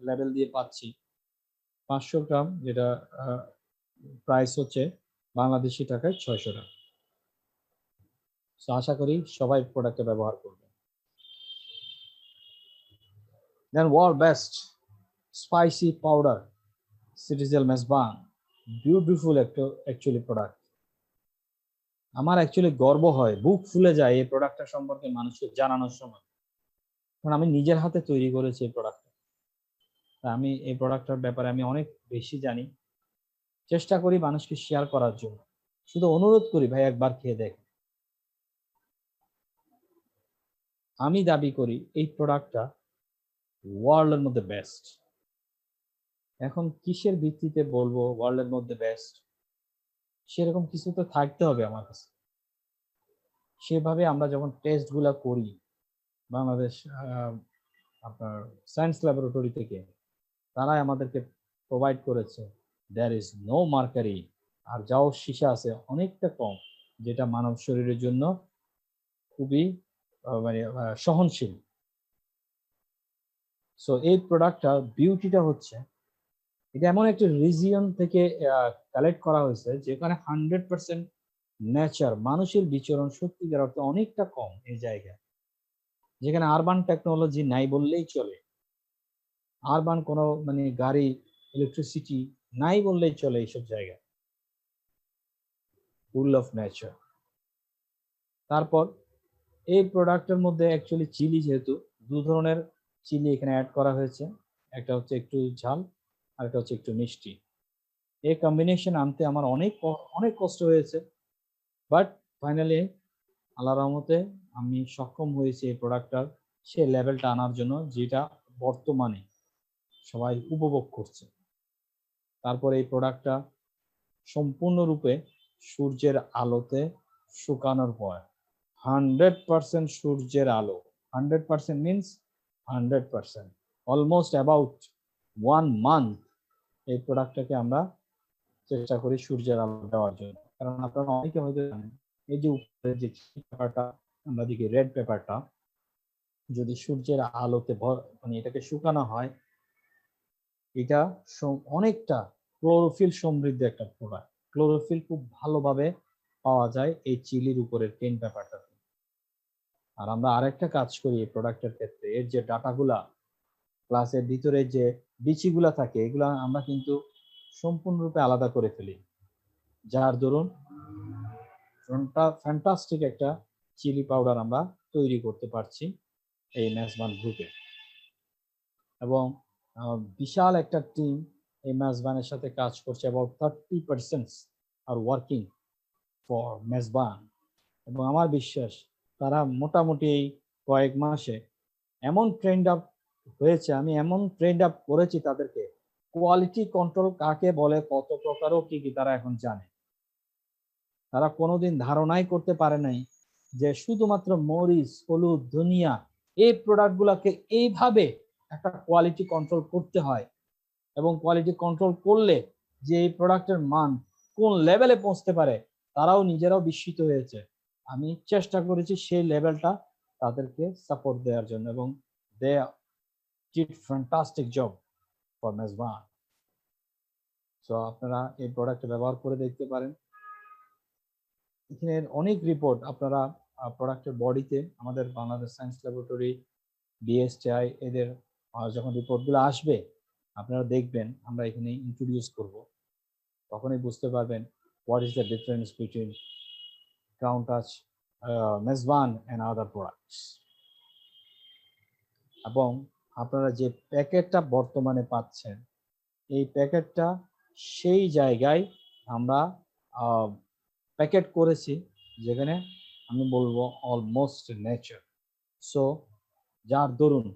লেভেল দিয়ে পাচ্ছি, 500 গ্রাম, যেটা প্রাইস হচ্ছে বাংলাদেশি টাকায় 600 টাকা। আশা করি সবাই প্রোডাক্টটা ব্যবহার করবে। Then world best spicy powder সিটিজেল মেজবান, বিউটিফুল একটা অ্যাকচুয়ালি প্রোডাক্ট। আমার অ্যাকচুয়ালি গর্ব হয়, বুক ফুলে যায় এই প্রোডাক্টটা সম্পর্কে মানুষকে জানানোর সময়, কারণ আমি নিজের হাতে তৈরি করেছি এই প্রোডাক্টটা। আমি এই প্রোডাক্টটার ব্যাপারে আমি অনেক বেশি জানি, চেষ্টা করি মানুষকে শেয়ার করার জন্য। শুধু অনুরোধ করি ভাই একবার খেয়ে দেখ। আমি দাবি করি এই প্রোডাক্টটা ওয়ার্ল্ডের মধ্যে বেস্ট। এখন কিসের ভিত্তিতে বলবো ওয়ার্ল্ডের মধ্যে বেস্ট, সেরকম কিছু তো থাকতে হবে আমার কাছে। সেভাবে আমরা যখন টেস্টগুলো করি বাংলাদেশ আপনার সায়েন্স ল্যাবরেটরি থেকে, তারাই আমাদেরকে প্রোভাইড করেছে দেয়ার ইজ নো মার্কারি, আর যাও সীসা আছে অনেকটা কম, যেটা মানব শরীরের জন্য খুবই মানে সহনশীল। সো এই প্রোডাক্টটা বিউটিটা হচ্ছে এটা এমন একটা রিজিয়ন থেকে কালেক্ট করা হয়েছে যেখানে 100% নেচার, মানুষের বিচরণ সত্যিকার অর্থে অনেকটা কম এই জায়গায়, যেখানে আরবান টেকনোলজি নাই বললেই চলে, আরবান কোনো মানে গাড়ি ইলেকট্রিসিটি নাই বললেই চলে এইসব জায়গায়, ফুল অফ নেচার। তারপর এই প্রোডাক্টের মধ্যে অ্যাকচুয়ালি চিলি, যেহেতু দু ধরনের চিলি এখানে অ্যাড করা হয়েছে, একটা হচ্ছে একটু ঝাল আর একটা হচ্ছে একটু মিষ্টি। এই কম্বিনেশন আনতে আমার অনেক কষ্ট হয়েছে, বাট ফাইনালি আল্লাহর রহমতে আমি সক্ষম হয়েছি এই প্রোডাক্টটার সে লেভেলটা আনার জন্য, যেটা বর্তমানে সবাই উপভোগ করছে। তারপর এই প্রোডাক্টটা সম্পূর্ণরূপে সূর্যের আলোতে শুকানোর পর, 100% সূর্যের আলো, 100% মিনস 100%, অলমোস্ট অ্যাবাউট 1 মান্থ এই প্রোডাক্টটাকে আমরা চেষ্টা করি সূর্যের আলো দেওয়ার জন্য। কারণ আপনারা অনেকে হয়তো জানেন, এই যে উপরে যে পেপারটা আমরা দেখি রেড পেপারটা, যদি সূর্যের আলোতে মানে এটাকে শুকানো হয়, এটা অনেকটা ক্লোরোফিল সমৃদ্ধ একটা প্রোডাক্ট। ক্লোরোফিল খুব ভালোভাবে পাওয়া যায় এই চিলির উপরের টেন পেপারটাতে। আর আমরা আরেকটা কাজ করি এই প্রোডাক্টের ক্ষেত্রে, এর যে ডাটাগুলা প্লাস এর ভিতরে যে বিচিগুলা থাকে, এগুলা আমরা কিন্তু সম্পূর্ণরূপে আলাদা করে ফেলি, যার দরুন ফ্যান্টাস্টিক একটা চিলি পাউডার আমরা তৈরি করতে পারছি এই মেজবান গ্রুপে। এবং বিশাল একটা টিম এই মেজবানের সাথে কাজ করছে, অ্যাবাউট 30% আর ওয়ার্কিং ফর মেজবান। এবং আমার বিশ্বাস তারা মোটামুটি এই কয়েক মাসে এমন ট্রেন্ড আপ হয়েছে, আমি এমন ট্রেন্ড আপ করেছি তাদেরকে, কোয়ালিটি কন্ট্রোল কাকে বলে, কত প্রকারও কি কি তারা এখন জানে। তারা কোনোদিন ধারণাই করতে পারে নাই যে শুধুমাত্র মরিচ, হলুদ, ধনিয়া এই প্রোডাক্টগুলোকে এইভাবে একটা কোয়ালিটি কন্ট্রোল করতে হয়, এবং কোয়ালিটি কন্ট্রোল করলে যে এই প্রোডাক্টের মান কোন লেভেলে পৌঁছতে পারে, তারাও নিজেরাও বিস্মিত হয়েছে। আমি চেষ্টা করেছি সেই লেভেলটা তাদেরকে সাপোর্ট দেওয়ার জন্য, এবং they did fantastic job for Mezban. So আপনারা এই প্রোডাক্ট ব্যবহার করে দেখতে পারেন। এখানে অনেক রিপোর্ট আপনারা প্রোডাক্টের বডিতে আমাদের বাংলাদেশ সায়েন্স ল্যাবরেটরি, বিএসটিআই এদের যখন রিপোর্টগুলো আসবে আপনারা দেখবেন, আমরা এখানে ইন্ট্রোডিউস করব, তখনই বুঝতে পারবেন what is the difference between Crown Touch, Mezban and other products. এবং আপনারা যে প্যাকেটটা বর্তমানে পাচ্ছেন, এই প্যাকেটটা সেই জায়গায় আমরা প্যাকেট করেছি যেখানে আমি বলবো অলমোস্ট নেচার। সো যার দরুন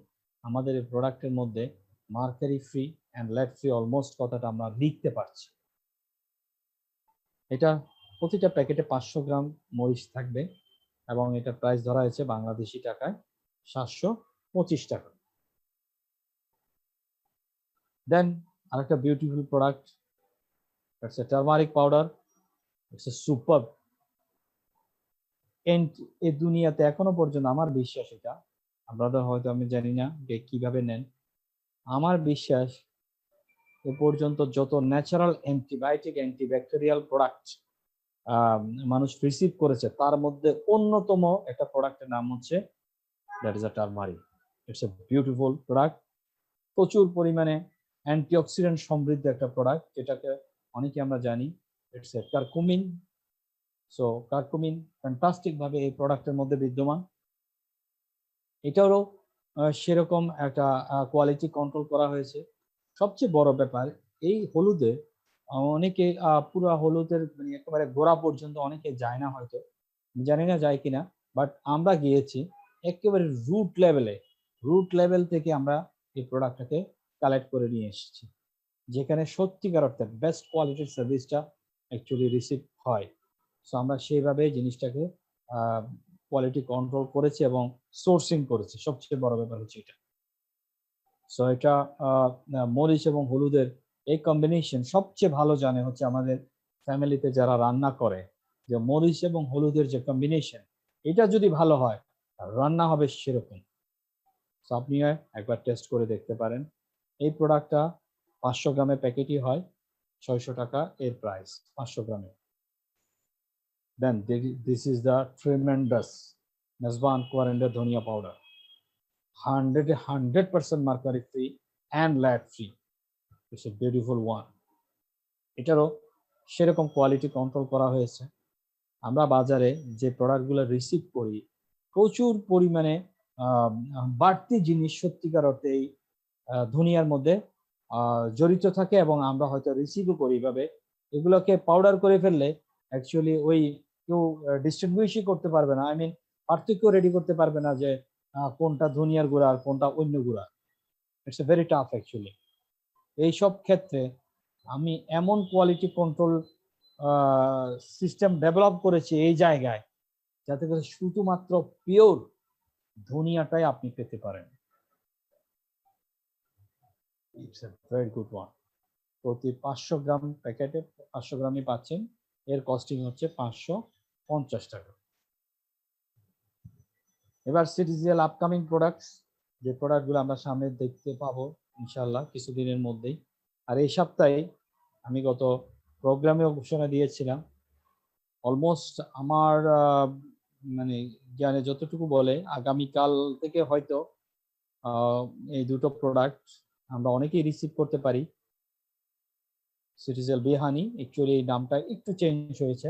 আমাদের এই প্রোডাক্টের মধ্যে mercury free and lead free almost কথাটা আমরা লিখতে পারছি। এটা প্রতিটা প্যাকেটে 500 গ্রাম মরিচ থাকবে এবং এটা প্রাইস ধরা হয়েছে বাংলাদেশি টাকায় 725 টাকা। দেন আরেকটা beautiful product, it's a turmeric powder, it's a super. এই দুনিয়াতে এখনো পর্যন্ত আমার বিশ্বাস, এটা আপনাদের হয়তো আমি জানি না যে কিভাবে নেন, আমার বিশ্বাস এ পর্যন্ত যত ন্যাচারাল অ্যান্টিবায়োটিক অ্যান্টিব্যাকটেরিয়াল প্রোডাক্ট মানুষ রিসিভ করেছে তার মধ্যে অন্যতম একটা প্রোডাক্টের নাম হচ্ছে that is a turmeric. It's a beautiful product, প্রচুর পরিমাণে অ্যান্টিঅক্সিডেন্ট সমৃদ্ধ একটা প্রোডাক্ট, যেটাকে অনেকে আমরা জানি it's a curcumin. So curcumin fantastic ভাবে এই প্রোডাক্টের মধ্যে বিদ্যমান। এটারও সেরকম একটা কোয়ালিটি কন্ট্রোল করা হয়েছে। সবচেয়ে বড় ব্যাপার, এই হলুদে অনেকে পুরো হলুদের মানে একেবারে গোড়া পর্যন্ত অনেকে যায় না, হয়তো জানি না যায় কিনা, বাট আমরা গিয়েছি একেবারে রুট লেভেল থেকে আমরা এই প্রোডাক্টটাকে কালেক্ট করে নিয়ে এসেছি, যেখানে সত্যিকার অর্থে বেস্ট কোয়ালিটির সার্ভিসটা অ্যাকচুয়ালি রিসিভ হয়। সো আমরা সেইভাবে জিনিসটাকে কোয়ালিটি কন্ট্রোল করেছি এবং সোর্সিং করেছি, সবচেয়ে বড় ব্যাপার হচ্ছে এটা। সো এটা মরিচ এবং হলুদের এই কম্বিনেশন সবচেয়ে ভালো জানে হচ্ছে আমাদের ফ্যামিলিতে যারা রান্না করে, যে মরিচ এবং হলুদের যে কম্বিনেশন, এটা যদি ভালো হয় রান্না হবে সেরকম। সো আপনি একবার টেস্ট করে দেখতে পারেন। এই প্রোডাক্টটা 500 গ্রামের প্যাকেটই হয়, 600 টাকা এর প্রাইস 500 গ্রামে। দেন দিস ইজ দ্য ট্রিমেন্ডাস মেজবান কোয়ারেন্ডার ধনিয়া powder, 100% mercury free and lad free. It's a beautiful one. এটারও সেরকম কোয়ালিটি কন্ট্রোল করা হয়েছে। আমরা বাজারে যে প্রোডাক্টগুলো রিসিভ করি প্রচুর পরিমাণে বাড়তি জিনিস সত্যিকার অর্থে এই ধনিয়ার মধ্যে জড়িত থাকে, এবং আমরা হয়তো রিসিভও করি এইভাবে। এগুলোকে পাউডার করে ফেললে অ্যাকচুয়ালি ওই কেউ ডিস্ট্রিবিউশন করতে পারবে না, আই মিন পার্থক্য রেডি করতে পারবে না যে কোনটা ধনিয়ার গুঁড়া আর কোনটা অন্য গুঁড়া। It's a very tough actually. এইসব ক্ষেত্রে আমি এমন কোয়ালিটি কন্ট্রোল সিস্টেম ডেভেলপ করেছি এই জায়গায়, যাতে করে শুধুমাত্র পিওর ধনিয়াটাই আপনি পেতে পারেন। It's a very good one. প্রতি 500 গ্রাম প্যাকেটে 500 গ্রামই পাচ্ছেন, এর কস্টিং হচ্ছে 550 টাকা। এবার সিটিজিএল আপকামিং প্রোডাক্টস, যে প্রোডাক্টগুলো আমরা সামনে দেখতে পাবো ইনশাল্লাহ কিছুদিনের মধ্যেই। আর এই সপ্তাহে আমি গত প্রোগ্রামে ঘোষণা দিয়েছিলাম, অলমোস্ট আমার মানে জ্ঞানে যতটুকু বলে আগামীকাল থেকে হয়তো এই দুটো প্রোডাক্ট আমরা অনেকেই রিসিভ করতে পারি। সিটিজেল বিহানি, অ্যাকচুয়ালি এই নামটা একটু চেঞ্জ হয়েছে,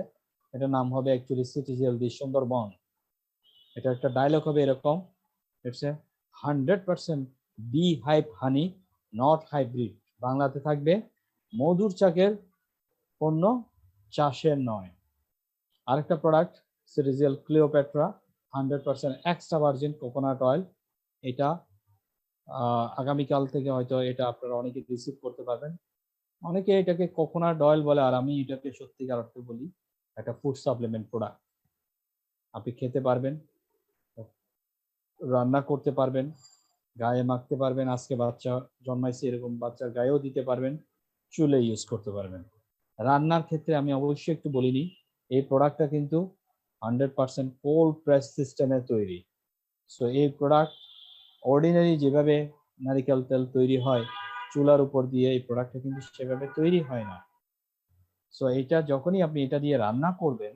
এটার নাম হবে অ্যাকচুয়ালি সিটিজেল দি সুন্দরবন। এটা একটা ডায়লগ হবে এরকম, it's a 100% bee hive honey not hybrid. বাংলাতে থাকবে মধুর চাকের পণ্য, চাষের নয়। আরেকটা প্রোডাক্ট সিটিজেল Cleopatra 100% extra virgin coconut oil. এটা আগামীকাল থেকে হয়তো এটা আপনারা অনেকে রিসিভ করতে পারবেন। অনেকে এটাকে কোকোনাট অয়েল বলে, আর আমি এটাকে সত্যিকার অর্থে বলি একটা ফুড সাপ্লিমেন্ট প্রোডাক্ট। আপনি খেতে পারবেন, রান্না করতে পারবেন, গায়ে মাখতে পারবেন, আজকে বাচ্চা জন্মাইছে এরকম বাচ্চার গায়েও দিতে পারবেন, চুলে ইউজ করতে পারবেন। রান্নার ক্ষেত্রে আমি অবশ্যই একটু বলিনি, এই প্রোডাক্টটা কিন্তু 100% কোল্ড প্রেস সিস্টেমে তৈরি। সো এই প্রোডাক্ট অর্ডিনারি যেভাবে নারিকেল তেল তৈরি হয় চুলার উপর দিয়ে, এই প্রোডাক্টটা কিন্তু সেভাবে তৈরি হয় না। সো এটা যখনই আপনি এটা দিয়ে রান্না করবেন,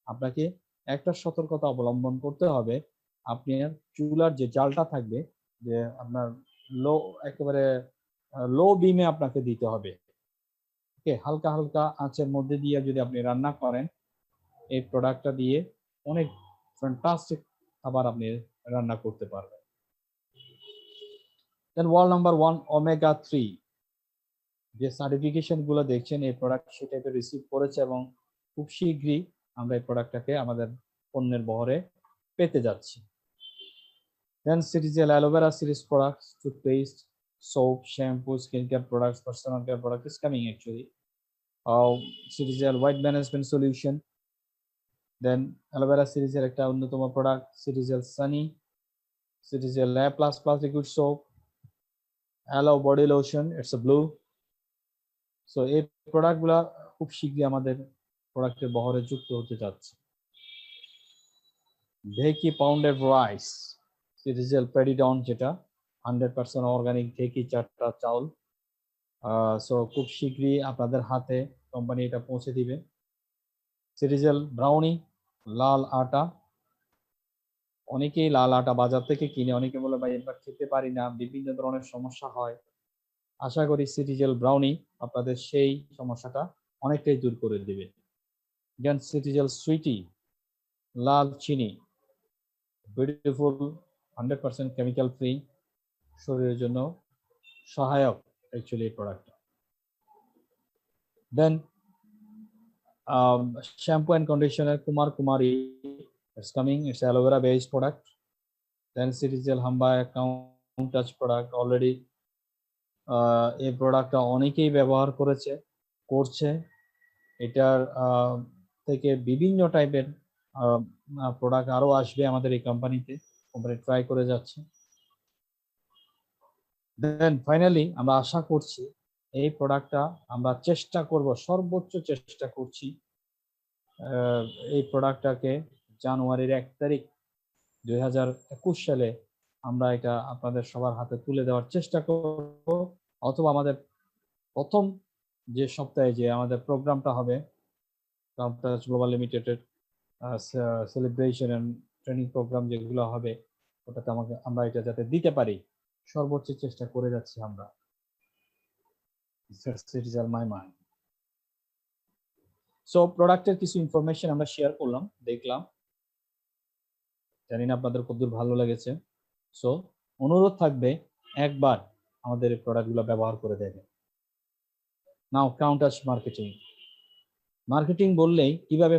আপনাকে একটা সতর্কতা অবলম্বন করতে হবে। আপনার চুলার যে জালটা থাকবে, যে আপনার লো, একেবারে লো বিমে আপনাকে দিতে হবে। ওকে, হালকা হালকা আঁচের মধ্যে দিয়ে যদি আপনি রান্না করেন, এই প্রোডাক্টটা দিয়ে অনেক ফ্যান্টাস্টিক খাবার আপনি রান্না করতে পারবেন। দেন ওয়াল নাম্বার 1, ওমেগা 3, যে সার্টিফিকেশন গুলো দেখছেন এই প্রোডাক্ট সে টাইপের রিসিভ করেছে এবং খুব শীঘ্রই আমরা এই প্রোডাক্টটাকে আমাদের পণ্যের বহরে পেতে যাচ্ছি। Then Citizen aloe vera series products, toothpaste, soap, shampoo, skincare products, personal care product is coming actually. Citizen white management solution. Then aloe vera series এর একটা অন্যতম product Citizen Sunny, Citizen La Plus Plus liquid soap, aloe body lotion, it's a blue. So এই প্রোডাক্টগুলা খুব শীঘ্রই আমাদের প্রোডাক্টের বহরে যুক্ত হতে যাচ্ছে। ঢেকি পাউন্ডেড রাইস, সিরিজেল পেডিডন, যেটা 100% অর্গানিক ঢেকি চারটা চাউল। সো খুব শীঘ্রই আপনাদের হাতে কোম্পানি এটা পৌঁছে দিবে। সিরিজেল ব্রাউনি, লাল আটা, অনেকেই লাল আটা বাজার থেকে কিনে, অনেকে বলে ভাই এবার খেতে পারি না, বিভিন্ন ধরনের সমস্যা হয়। আশা করি সিরিজেল ব্রাউনি আপনাদের সেই সমস্যাটা অনেকটাই দূর করে দিবে। দেন সিরিজেল সুইটি, লাল চিনি, বিউটিফুল 100% কেমিক্যাল ফ্রি, শরীরের জন্য সহায়ক অ্যাকচুয়ালি এই প্রোডাক্টটা। দেন শ্যাম্পু অ্যান্ড কন্ডিশনার কুমার কুমারী, it's coming, it's aloe vera based product. Then সিরিজেল হাম্বা কাউন্ট টাচ প্রোডাক্ট, অলরেডি এই প্রোডাক্টটা অনেকেই ব্যবহার করছে। এটার থেকে বিভিন্ন টাইপের প্রোডাক্ট আরো আসবে আমাদের এই কোম্পানিতে, কোম্পানি ট্রাই করে যাচ্ছে। দেন ফাইনালি আমরা আশা করছি এই প্রোডাক্টটা আমরা চেষ্টা করব, সর্বোচ্চ চেষ্টা করছি এই প্রোডাক্টটাকে জানুয়ারির 1 তারিখ 2021 সালে আমরা এটা আপনাদের সবার হাতে তুলে দেওয়ার চেষ্টা করব, অথবা আমাদের প্রথম যে সপ্তাহে যে আমাদের প্রোগ্রামটা হবে গ্লোবাল লিমিটেডের সেলিব্রেশন এন্ড ট্রেনিং প্রোগ্রাম যেগুলো হবে, ওটাতে আমরা এটা যাতে দিতে পারি সর্বোচ্চ চেষ্টা করে যাচ্ছি আমরা। সো প্রোডাক্টের কিছু ইনফরমেশন আমরা শেয়ার করলাম, দেখলাম, জানি না আপনাদের কতদূর ভালো লেগেছে। সো অনুরোধ থাকবে একবার আমাদের এই প্রোডাক্টগুলো ব্যবহার করে দেখেন। নাও কাউন্ট টাচ মার্কেটিং। মার্কেটিং বললেই কিভাবে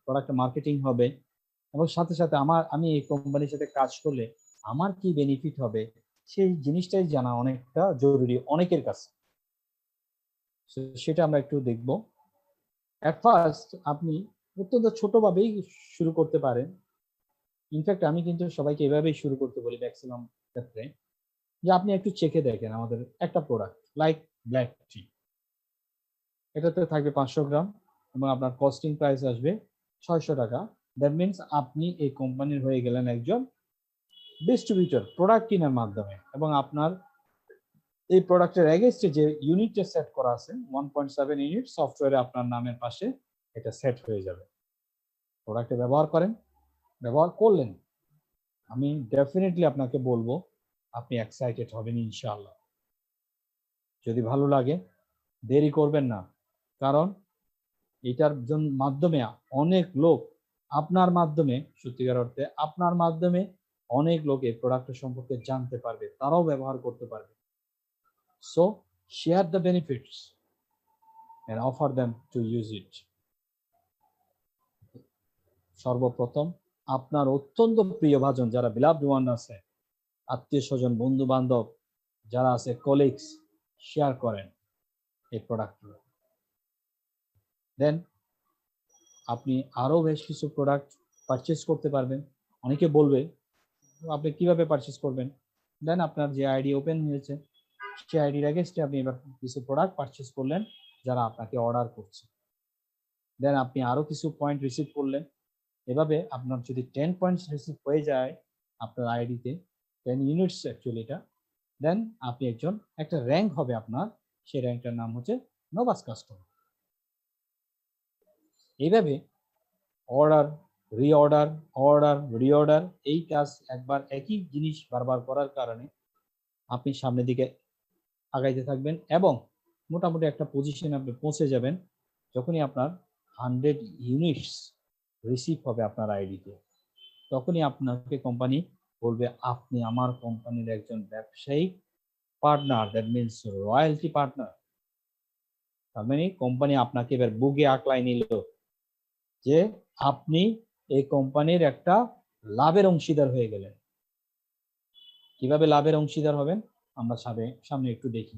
প্রোডাক্ট মার্কেটিং হবে এবং সাথে সাথে আমি এই কোম্পানির সাথে কাজ করলে আমার কি বেনিফিট হবে সেই জিনিসটাই জানা অনেকটা জরুরি অনেকের কাছে। সেটা আমরা একটু দেখব। এট ফার্স্ট আপনি অত্যন্ত ছোটভাবেই শুরু করতে পারেন। ইনফ্যাক্ট আমি কিন্তু সবাইকে এভাবেই শুরু করতে বলি ম্যাক্সিমাম ক্ষেত্রে, যে আপনি একটু চেখে দেখেন আমাদের একটা প্রোডাক্ট লাইক ব্ল্যাক টি, এটাতে থাকবে 500 গ্রাম এবং আপনার কস্টিং প্রাইস আসবে 600 টাকা। দ্যাট মিনস আপনি এই কোম্পানির হয়ে গেলেন একজন ডিস্ট্রিবিউটর প্রোডাক্ট কেনার মাধ্যমে, এবং আপনার এই প্রোডাক্টের এগেইনস্টে যে ইউনিটটা সেট করা আছে 1.7 ইউনিট সফটওয়্যারে আপনার নামের পাশে এটা সেট হয়ে যাবে। প্রোডাক্টে ব্যবহার করলেন, আমি ডেফিনেটলি আপনাকে বলবো আপনি এক্সাইটেড হবেন ইনশাআল্লাহ। যদি ভালো লাগে দেরি করবেন না, কারণ এটার মাধ্যমে অনেক লোক আপনার মাধ্যমে, সত্যিকার অর্থে আপনার মাধ্যমে অনেক লোক এই প্রোডাক্টের সম্পর্কে জানতে পারবে, তারাও ব্যবহার করতে পারবে। So share the benefits and offer them to use it. সর্বপ্রথম আপনার অত্যন্ত প্রিয়ভাজন যারা বিলাভড ওয়ান আছে, আত্মীয় স্বজন, বন্ধু বান্ধব যারা আছে, কলিগস, শেয়ার করেন এই প্রোডাক্টগুলো। দেন আপনি আরো বেশ কিছু প্রোডাক্ট পারচেজ করতে পারবেন। অনেকে বলবে আপনি কিভাবে পারচেজ করবেন। দেন আপনার যে আইডি ওপেন হয়েছে সেই আইডির এগেইনস্টে আপনি এবার কিছু প্রোডাক্ট পারচেজ করলেন যারা আপনাকে অর্ডার করছে। দেন আপনি আরো কিছু পয়েন্ট রিসিভ করলেন, এভাবে আপনার যদি 10 পয়েন্টস রিসিভ হয়ে যায় আপনার আইডিতে, 10 ইউনিটস অ্যাকচুয়ালি এটা, দেন আপনি একজন একটা র্যাঙ্ক হবে আপনার, সেই র্যাঙ্কটার নাম হচ্ছে নোভাস কাস্টমার। এইভাবে অর্ডার রিঅর্ডার, অর্ডার রিঅর্ডার, এই কাজ একবার একই জিনিস বারবার করার কারণে আপনি সামনের দিকে আগাইতে থাকবেন এবং মোটামুটি একটা পজিশনে আপনি পৌঁছে যাবেন যখনই আপনার 100 ইউনিটস রিসিভ হবে আপনার আইডিতে। তখনই আপনাকে কোম্পানি বলবে আপনি আমার কোম্পানির একজন ব্যবসায়িক partner, that means royalty partner. তার মানে কোম্পানি আপনাকে এবার বুকে আঁকলাই নিল যে আপনি এই কোম্পানির একটা লাভের অংশীদার হয়ে গেলেন। কিভাবে লাভের অংশীদার হবেন আমরা সামনে একটু দেখি।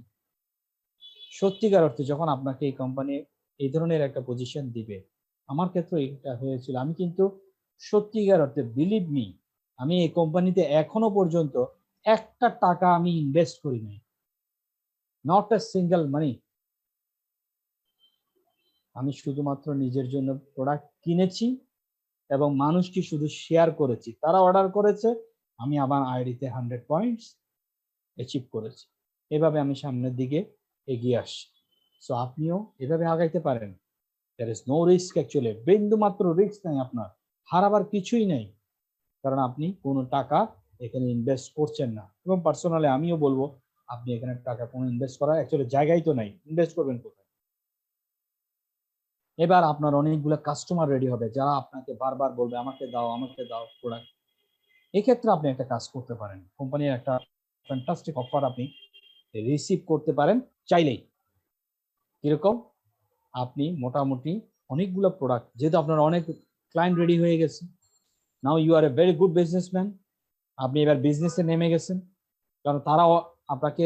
সত্যিকার অর্থে যখন আপনাকে এই কোম্পানি এই ধরনের একটা পজিশন দিবে, আমার ক্ষেত্রে এটা হয়েছিল, আমি কিন্তু সত্যিকার অর্থে বিলিভ মি, আমি এই কোম্পানিতে এখনো পর্যন্ত একটা টাকা আমি ইনভেস্ট করি নাই, নট এ সিঙ্গেল মানি। আমি শুধুমাত্র নিজের জন্য প্রোডাক্ট কিনেছি এবং মানুষকে শুধু শেয়ার করেছি, তারা অর্ডার করেছে, আমি আমার আইডিতে 100 পয়েন্টস অ্যাচিভ করেছি। এভাবে আমি সামনের দিকে এগিয়ে আসছি। সো আপনিও এভাবে আগাইতে পারেন। there is no risk actually, বিন্দু মাত্র রিস্ক নাই আপনার, হারাবার কিছুই নেই, কারণ আপনি কোনো টাকা এখানে ইনভেস্ট করছেন না। এবং পার্সোনালি আমিও বলবো আপনি এখানে টাকা কোনো ইনভেস্ট করার অ্যাকচুয়ালি জায়গাই তো নাই, ইনভেস্ট করবেন কোথায়? এবার আপনার অনেকগুলো কাস্টমার রেডি হবে যারা আপনাকে বারবার বলবে আমাকে দাও প্রোডাক্ট। এক্ষেত্রে আপনি একটা কাজ করতে পারেন, কোম্পানির একটা ফ্যান্টাস্টিক অফার আপনি রিসিভ করতে পারেন চাইলেই। কিরকম? আপনি মোটামুটি অনেকগুলো প্রোডাক্ট, যেহেতু আপনার অনেক ক্লায়েন্ট রেডি হয়ে গেছে, now you are a very good businessman, আপনি এবার বিজনেসে নেমে গেছেন, কারণ তারা আপনাকে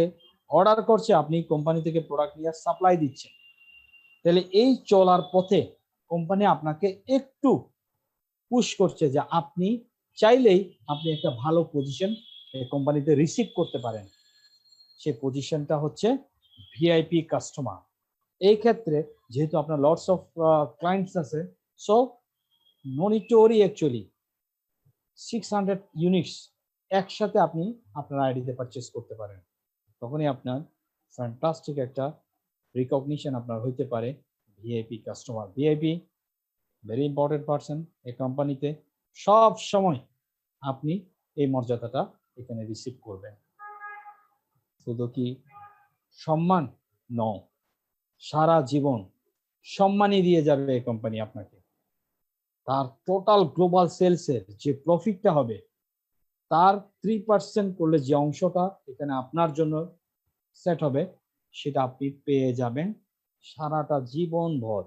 অর্ডার করছে, আপনি কোম্পানি থেকে প্রোডাক্ট নিয়ে সাপ্লাই দিচ্ছেন। তাহলে এই চলার পথে কোম্পানি আপনাকে একটু পুশ করছে যে আপনি চাইলেই আপনি একটা ভালো পজিশন কোম্পানিতে রিসিভ করতে পারেন। সেই পজিশনটা হচ্ছে ভিআইপি কাস্টমার। এই ক্ষেত্রে যেহেতু আপনার লটস অফ ক্লায়েন্টস আছে, so no need to worry, actually 600 units একসাথে আপনি আপনার আইডিতে পারচেস করতে পারেন। তখনই আপনার ফ্যান্টাস্টিক একটা রিকগনিশন আপনার হইতে পারে VIP customer. VIP very important person এই কোম্পানিতে, সব সময় আপনি এই মর্যাদাটা এখানে রিসিভ করবেন। শুধু কি সম্মান নয়, সারা জীবন সম্মানই দিয়ে যাবে এই কোম্পানি আপনাকে। তার টোটাল গ্লোবাল সেলসের যে প্রফিটটা হবে তার 3% করলে যে অংশটা এখানে আপনার জন্য সেট হবে সেটা আপনি পেয়ে যাবেন সারাটা জীবন ভর।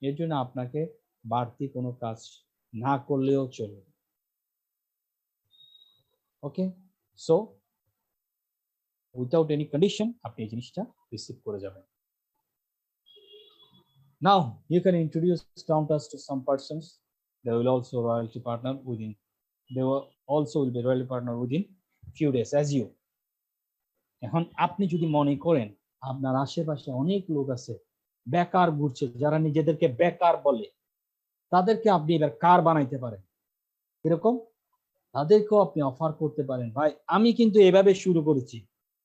এর জন্য আপনাকে বাড়তি কোনো কাজ না করলেও চলবে। ওকে, সো উইথাউট এনি কন্ডিশন আপনি এই জিনিসটা রিসিভ করে যাবেন। Now you can introduce counters to some persons. They will also royalty partner within. They will also will be royalty partner within few days as you. এখন আপনি যদি মনে করেন আপনার আশেপাশে অনেক লোক আছে বেকার ঘুরছে, যারা নিজেদেরকে বেকার বলে, তাদেরকে আপনি এবার কার বানাইতে পারেন। এরকম তাদেরকেও আপনি অফার করতে পারেন, ভাই আমি কিন্তু এভাবে শুরু করেছি,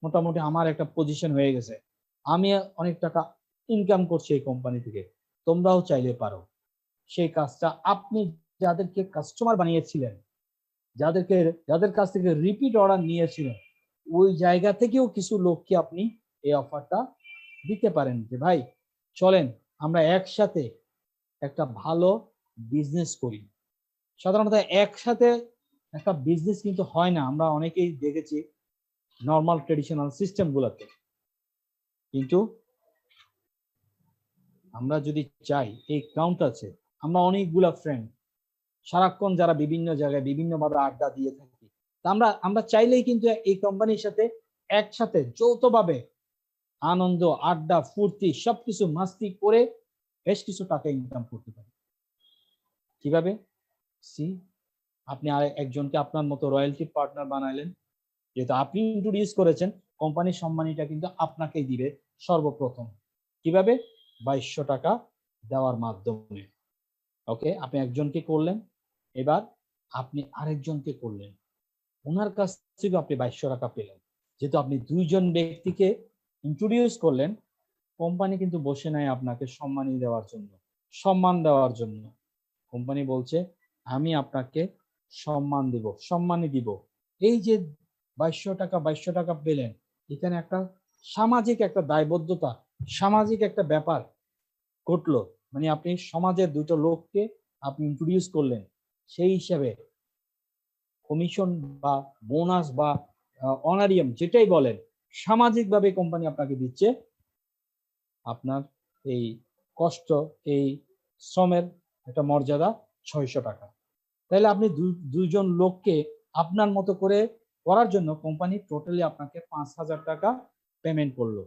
মোটামুটি আমার একটা পজিশন হয়ে গেছে, আমি অনেক টাকা ইনকাম করছি এই কোম্পানি থেকে, তোমরাও চাইলে পারো। সেই কাজটা আপনি যাদেরকে কাস্টমার বানিয়েছিলেন, যাদের কাছ থেকে রিপিট অর্ডার নিয়েছিলেন, ওই জায়গা থেকেও কিছু লোককে আপনি এই অফারটা দিতে পারেন যে ভাই চলেন আমরা একসাথে একটা ভালো বিজনেস করি। সাধারণত একসাথে একটা বিজনেস কিন্তু হয় না, আমরা অনেকেই দেখেছি নর্মাল ট্রেডিশনাল সিস্টেম গুলাতে। কিন্তু আমরা যদি চাই, এই কাউন্ট আছে, আমরা অনেকগুলা ফ্রেন্ড সারাক্ষণ যারা বিভিন্ন জায়গায় বিভিন্ন ভাবে আড্ডা দিয়ে থাকি, আমরা চাইলেই কিন্তু এই কোম্পানির সাথে একসাথে যৌথভাবে আনন্দ, আড্ডা, ফুর্তি সবকিছু মাস্তি করে বেশ কিছু টাকা ইনকাম করতে পারি। কিভাবে? সি, আপনি আর একজনকে আপনার মতো রয়্যালটি পার্টনার বানাইলেন, যেহেতু আপনি ইন্ট্রোডিউস করেছেন, কোম্পানির সম্মানীটা কিন্তু আপনাকেই দিবে সর্বপ্রথম। কিভাবে? 2200 টাকা দেওয়ার মাধ্যমে। ওকে, আপনি একজনকে করলেন, এবার আপনি আরেকজনকে করলেন, ওনার কাছ থেকে আপনি 2200 টাকা পেলেন। যেহেতু আপনি দুইজন ব্যক্তিকে ইন্ট্রোডিউস করলেন, কোম্পানি কিন্তু বসে নাই আপনাকে সম্মানী দেওয়ার জন্য, সম্মান দেওয়ার জন্য। কোম্পানি বলছে আমি আপনাকে সম্মান দিব, সম্মানী দিব। এই যে 2200 টাকা পেলেন, এখানে একটা সামাজিক একটা দায়বদ্ধতা, সামাজিক একটা ব্যাপার ঘটলো। মানে আপনি সমাজের দুটো লোককে আপনি ইন্ট্রোডিউস করলেন, সেই হিসাবে কমিশন বা বোনাস বা অনারিয়াম যেটাই বলেন, সামাজিকভাবে কোম্পানি আপনাকে দিচ্ছে আপনার এই কষ্ট, এই শ্রমের একটা মর্যাদা 600 টাকা। তাহলে আপনি দুইজন লোককে আপনার মতো করে করার জন্য কোম্পানি টোটালি আপনাকে 5000 টাকা পেমেন্ট করলো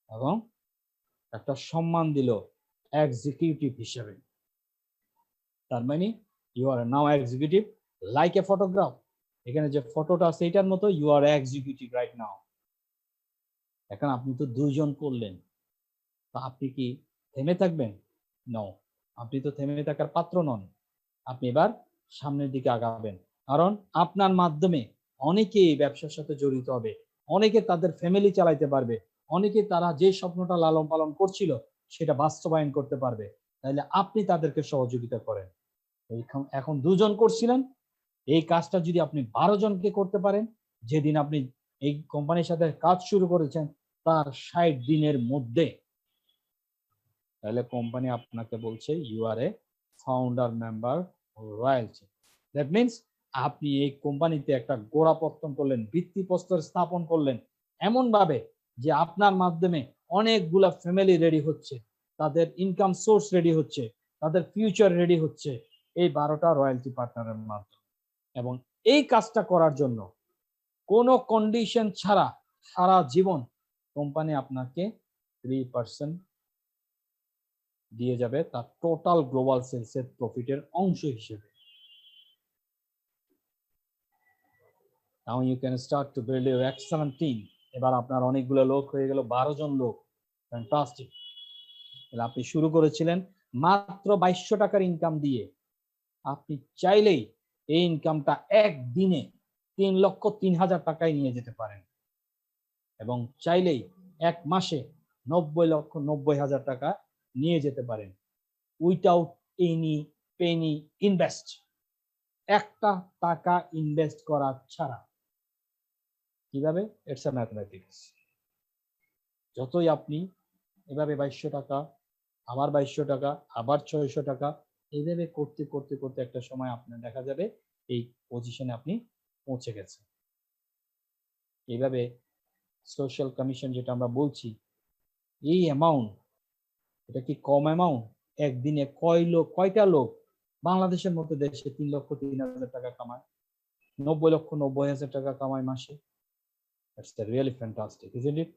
এবং একটা সম্মান দিল এক্সিকিউটিভ হিসেবে। তার মানে you are now executive like a photograph. এখানে যে ফটোটা আছে এটার মতো you are executive right now. এখন আপনি তো দুইজন করলেন, তো আপনি কি থেমে থাকবেন? নো, আপনি তো থেমে থাকার পাত্র নন। আপনি এবার সামনের দিকে আগাবেন, কারণ আপনার মাধ্যমে অনেকে এই ব্যবসার সাথে জড়িত হবে, অনেকে তাদের ফ্যামিলি চালাইতে পারবে, অনেকে তারা যে স্বপ্নটা লালন পালন করছিল সেটা বাস্তবায়ন করতে পারবে। তাহলে আপনি তাদেরকে সহযোগিতা করেন। এখন দুজন করছিলেন, এই কাজটা যদি আপনি 12 জনকে করতে পারেন, যেদিন আপনি এই কোম্পানির সাথে কাজ শুরু করেছেন তার 60 দিনের মধ্যে, তাহলে কোম্পানি আপনাকে বলছে you are a founder member royalty. That means আপনি এই কোম্পানিতে একটা গোড়াপত্তন করলেন, ভিত্তিপ্রস্তর স্থাপন করলেন এমন ভাবে যে আপনার মাধ্যমে অনেকগুলা ফ্যামিলি রেডি হচ্ছে, তাদের ইনকাম সোর্স রেডি হচ্ছে, তাদের ফিউচার রেডি হচ্ছে এই 12টা রয়্যালটি পার্টনারের মাধ্যমে। এবং এই কাজটা করার জন্য কোনো কন্ডিশন ছাড়া সারা জীবন কোম্পানি আপনাকে 3% দিয়ে যাবে তার টোটাল গ্লোবাল সেলসের প্রফিটের অংশ হিসেবে। Now you can start to build your excellent team. এবার আপনার অনেকগুলো লোক হয়ে গেল, 12 জন লোক, ফ্যান্টাস্টিক। আপনি শুরু করেছিলেন মাত্র 2200 টাকার ইনকাম দিয়ে, আপনি চাইলেই এই ইনকামটা একদিনে 3,03,000 টাকায় নিয়ে যেতে পারেন এবং চাইলেই এক মাসে 90,90,000 টাকা নিয়ে যেতে পারেন উইথাউট এনি পেনি ইনভেস্ট, একটা টাকা ইনভেস্ট করা ছাড়া। কিভাবে? It's a mathematics. যতই আপনি এভাবে 2200 টাকা, আবার 2200 টাকা, আবার 600 টাকা, এইভাবে করতে করতে করতে একটা সময় আপনার দেখা যাবে এই পজিশনে আপনি পৌঁছে গেছেন। এইভাবে সোশ্যাল কমিশন যেটা আমরা বলছি, এই অ্যামাউন্ট, এটা কি কম অ্যামাউন্ট? একদিনে কয়টা লোক বাংলাদেশের মতো দেশে 3,03,000 টাকা কামায়, 90,90,000 টাকা কামায় মাসে? That's really fantastic, isn't it?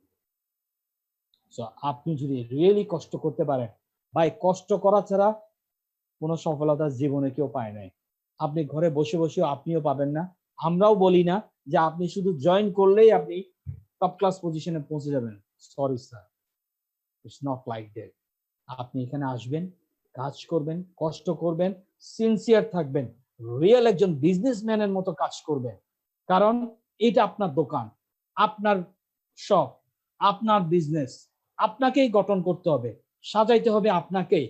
So আপনি যদি রিয়েলি কষ্ট করতে পারেন, ভাই কষ্ট করা ছাড়া কোনো সফলতা জীবনে কেউ পায় নাই। আপনি ঘরে বসে বসেও আপনিও পাবেন না। আমরাও বলি না যে আপনি শুধু জয়েন করলেই আপনি টপ ক্লাস পজিশনে পৌঁছে যাবেন। Sorry sir, it's not like that. আপনি এখানে আসবেন, কাজ করবেন, কষ্ট করবেন, সিনসিয়ার থাকবেন, রিয়েল একজন বিজনেসম্যানের মতো কাজ করবেন। কারণ এটা আপনার দোকান, আপনার শপ, আপনার বিজনেস, আপনাকেই গঠন করতে হবে, সাজাইতে হবে আপনাকেই।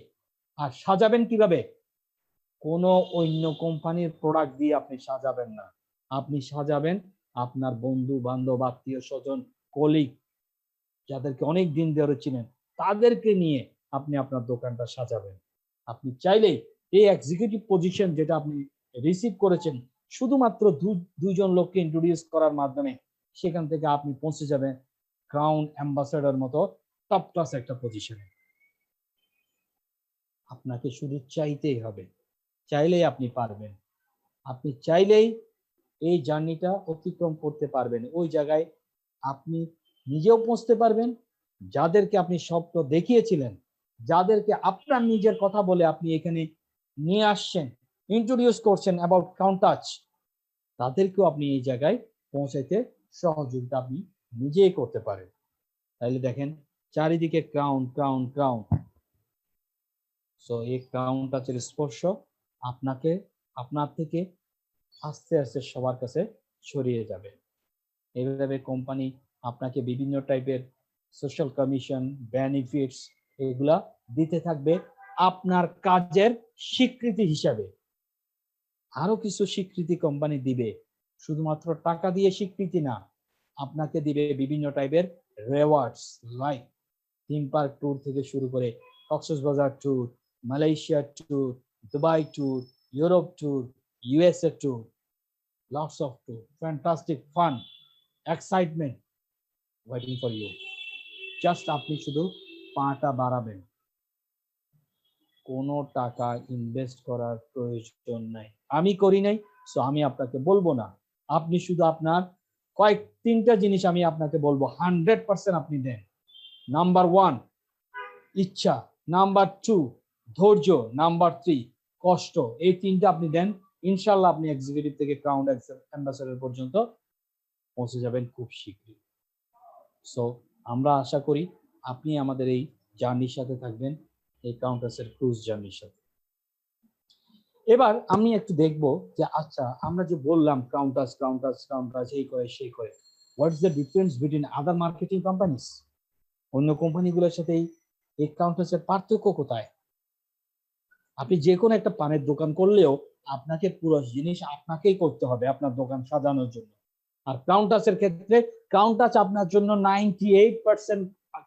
আর সাজাবেন কিভাবে? কোনো অন্য কোম্পানির প্রোডাক্ট দিয়ে আপনি সাজাবেন না। আপনি সাজাবেন আপনার বন্ধু বান্ধব, আত্মীয় স্বজন, কলিগ, যাদেরকে অনেক দিন ধরে চিনেন, তাদেরকে নিয়ে আপনি আপনার দোকানটা সাজাবেন। আপনি চাইলেই এই এক্সিকিউটিভ পজিশন যেটা আপনি রিসিভ করেছেন, শুধুমাত্র দুইজন লোককে ইন্ট্রোডিউস করার মাধ্যমে সেখান থেকে আপনি পৌঁছে যাবেন ক্রাউন অ্যাম্বাসেডর মতো টপ ক্লাস একটা পজিশনে। আপনাকে শুধু চাইতেই হবে, চাইলেই আপনি পারবেন। আপনি চাইলেই এই জার্নিটা অতিক্রম করতে পারবেন, ওই জায়গায় আপনি নিজেও পৌঁছতে পারবেন। যাদেরকে আপনি স্বপ্ন দেখিয়েছিলেন, যাদেরকে আপনার নিজের কথা বলে আপনি এখানে নিয়ে আসছেন, ইন্ট্রোডিউস করছেন অ্যাবাউট কাউন্টাচ, তাদেরকেও আপনি এই জায়গায় পৌঁছাইতে সহযোগিতা আপনি নিজেই করতে পারেন। তাইলে দেখেন চারিদিকে ক্রাউন ক্রাউন ক্রাউন। সো এই ক্রাউন টাচের স্পর্শ আপনাকে আপনার থেকে আস্তে আস্তে সবার কাছে ছড়িয়ে যাবে। এইভাবে কোম্পানি আপনাকে বিভিন্ন টাইপের সোশ্যাল কমিশন, বেনিফিটস এগুলা দিতে থাকবে আপনার কাজের স্বীকৃতি হিসাবে। আরো কিছু স্বীকৃতি কোম্পানি দিবে, শুধুমাত্র টাকা দিয়ে স্বীকৃতি না, আপনাকে দিবে বিভিন্ন টাইপের rewards, like theme park tour থেকে শুরু করে Cox's Bazar tour, Malaysia tour, Dubai tour, Europe tour, USA tour, lots of tour, fantastic fun, excitement waiting for you. Just আপনি শুধু পাটা বাড়াবেন, কোনো টাকা ইনভেস্ট করার প্রয়োজন নাই। আমি করি নাই, সো আমি আপনাকে বলবো না। আপনি শুধু আপনার তিনটা জিনিস আমি আপনাকে বলবো, 100% আপনি দেন। নাম্বার 1 ইচ্ছা, নাম্বার 2 ধৈর্য, নাম্বার 3 কষ্ট। এই তিনটা আপনি দেন, ইনশাল্লাহ আপনি এক্সিকিউটিভ থেকে ক্রাউন অ্যাম্বাসেডর পর্যন্ত পৌঁছে যাবেন খুব শীঘ্রই। সো আমরা আশা করি আপনি আমাদের এই জার্নির সাথে থাকবেন, এই কাউন্টাসের ক্রুজ জার্নির সাথে। এবার আমি একটু দেখব যে আচ্ছা আমরা যে বললাম কাউন্টাস এই করে সেই করে, what's the difference between other marketing companies? অন্য কোম্পানিগুলোর সাথে এই কাউন্টাসের পার্থক্য কোথায়? আপনি যে কোনো একটা পানের দোকান করলেও আপনাকে পুরো জিনিস আপনাকেই করতে হবে আপনার দোকান সাজানোর জন্য। আর কাউন্টাসের ক্ষেত্রে কাউন্টাস আপনার জন্য 98%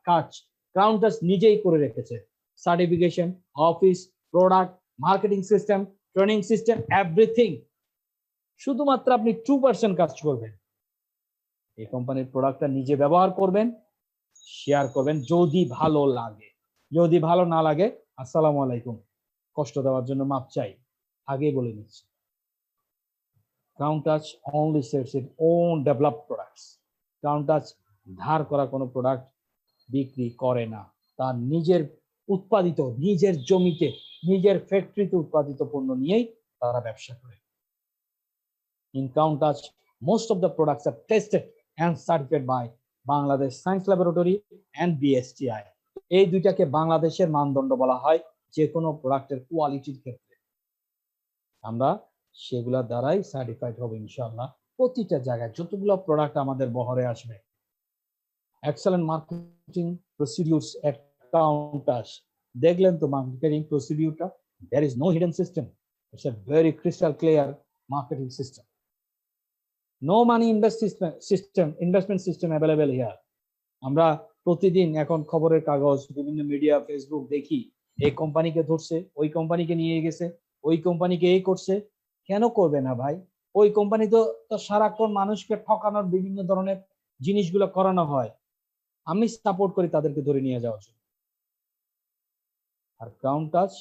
কাজ কাউন্টাস নিজেই করে রেখেছে। Certification, office, product, marketing system, training system, everything. শুধুমাত্র আপনি 2% কাজ করবেন। এই কোম্পানির প্রোডাক্টটা নিজে ব্যবহার করবেন, শেয়ার করবেন যদি ভালো লাগে। যদি ভালো না লাগে, আসসালামু আলাইকুম, কষ্ট দেওয়ার জন্য মাপ চাই, আগেই বলে নিচ্ছি। কাউন্টাস only sells its own developed products. কাউন্টাস ধার করা কোনো প্রোডাক্ট বিক্রি করে না, তার নিজের উৎপাদিত, নিজের জমিতে, নিজের ফ্যাক্টরিতে উৎপাদিত পণ্য নিয়েই তারা ব্যবসা করে। In Countach, most of the products are tested and certified by Bangladesh Science Laboratory and BSTI. এই দুইটাকে বাংলাদেশের মানদণ্ড বলা হয় যে কোনো প্রোডাক্টের কোয়ালিটির ক্ষেত্রে। আমরা সেগুলা দ্বারাই সার্টিফাইড হব ইনশাআল্লাহ। প্রতিটা জায়গায় যতগুলো প্রোডাক্ট আমাদের বহরে আসবে, এক্সেলেন্ট মার্কেটিং প্রসিডিউরস এট কাউন্টাস। দেখলেন তো marketing প্রসিডিউরটা, there is no hidden system, it's a very crystal clear marketing system. No money investment system available here. আমরা প্রতিদিন এখন খবরের কাগজ, বিভিন্ন মিডিয়া, ফেসবুক দেখি, এই কোম্পানিকে ধরছে, ওই কোম্পানিকে নিয়ে গেছে, ওই কোম্পানিকে এই করছে। কেন করবে না ভাই? ওই কোম্পানি তো সারাক্ষণ মানুষকে ঠকানোর বিভিন্ন ধরনের জিনিসগুলো করানো হয়, আমি সাপোর্ট করি তাদেরকে ধরে নিয়ে যাওয়ার জন্য। আর কাউন্টাস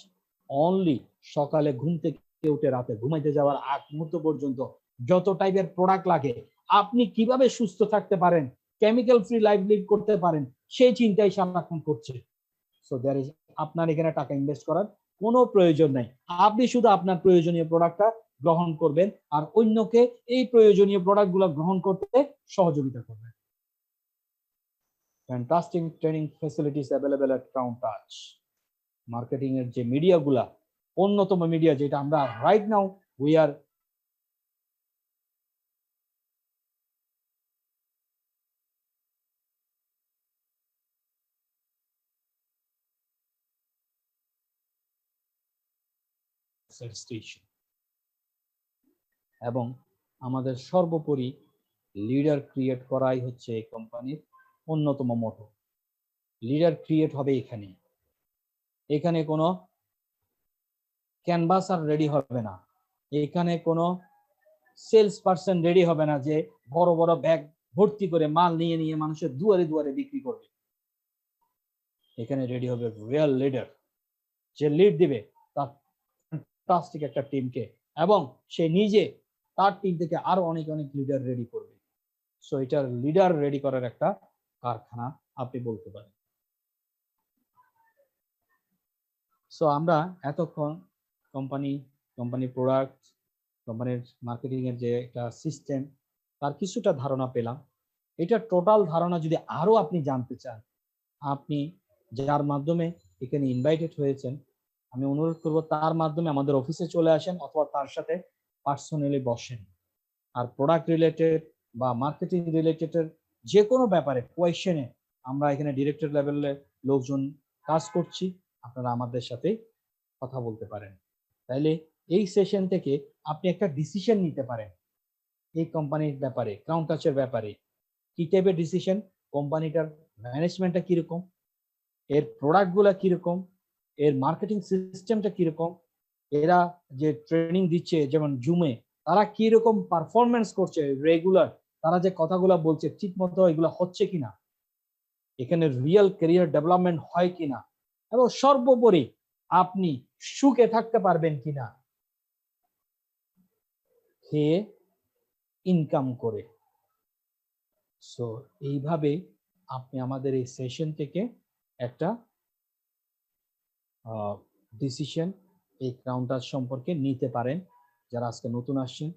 অনলি সকালে ঘুম থেকে উঠে রাতে ঘুমাইতে যাওয়ার আগ মুহূর্ত পর্যন্ত যত টাইপের প্রোডাক্ট লাগে, আপনি কিভাবে সুস্থ থাকতে পারেন, কেমিক্যাল ফ্রি লাইফ লিড করতে পারেন, সেই চিন্তাই সারাক্ষণ করছে। সো দ্যার ইজ, আপনার এখানে টাকা ইনভেস্ট করার কোনো প্রয়োজন নাই। আপনি শুধু আপনার প্রয়োজনীয় প্রোডাক্টটা গ্রহণ করবেন আর অন্যকে এই প্রয়োজনীয় প্রোডাক্টগুলো গ্রহণ করতে সহযোগিতা করবেন। ফ্যান্টাস্টিক ট্রেনিং ফ্যাসিলিটিস অ্যাভেলেবল এট কাউন্টাস। মার্কেটিং এর যে মিডিয়াগুলা, অন্যতম মিডিয়া যেটা আমরা right now we are station, এবং আমাদের সর্বোপরি লিডার ক্রিয়েট করাই হচ্ছে এই কোম্পানির অন্যতম মোটো। লিডার ক্রিয়েট হবে এখানে, এখানে কোনো ক্যানভাস আর রেডি হবে না, এখানে কোনো সেলস পার্সন রেডি হবে না যে বড় বড় ব্যাগ ভর্তি করে মাল নিয়ে নিয়ে মানুষের দুয়ারে দুয়ারে বিক্রি করবে। এখানে রেডি হবে রিয়েল লিডার, যে লিড দিবে তার ফ্যান্টাস্টিক একটা টিমকে, এবং সে নিজে তার টিম থেকে আরো অনেক অনেক লিডার রেডি করবে। সো এটার লিডার রেডি করার একটা কারখানা আপনি বলতে পারেন। সো আমরা এতক্ষণ কোম্পানি প্রোডাক্ট, কোম্পানির মার্কেটিং এর যে একটা সিস্টেম, তার কিছুটা ধারণা পেলাম। এটা টোটাল ধারণা যদি আরো আপনি জানতে চান, আপনি যার মাধ্যমে এখানে ইনভাইটেড হয়েছেন, আমি অনুরোধ করব তার মাধ্যমে আমাদের অফিসে চলে আসেন অথবা তার সাথে পার্সোনালি বসেন। আর প্রোডাক্ট রিলেটেড বা মার্কেটিং রিলেটেড যে কোনো ব্যাপারে কোয়েশ্চেনে আমরা এখানে ডিরেক্টর লেভেলে লোকজন কাজ করছি, আপনারা আমাদের সাথে কথা বলতে পারেন। তাইলে এই সেশন থেকে আপনি একটা ডিসিশন নিতে পারেন এই কোম্পানির ব্যাপারে, ক্রাউন টাচের ব্যাপারে। কি টাইপের ডিসিশন? কোম্পানিটার ম্যানেজমেন্টটা কিরকম, এর প্রোডাক্টগুলা কিরকম, এর মার্কেটিং সিস্টেমটা কিরকম, এরা যে ট্রেনিং দিচ্ছে যেমন জুমে, তারা কিরকম পারফরমেন্স করছে রেগুলার, তারা যে কথাগুলো বলছে ঠিক মতো এগুলো হচ্ছে কিনা, এখানে রিয়েল ক্যারিয়ার ডেভেলপমেন্ট হয় কিনা, এবং সর্বোপরি আপনি সুখে থাকতে পারবেন কিনা খেয়ে ইনকাম করে। সো এইভাবে আপনি আমাদের এই সেশন থেকে একটা ডিসিশন এই ক্রাউন টাচ সম্পর্কে নিতে পারেন যারা আজকে নতুন আসছেন।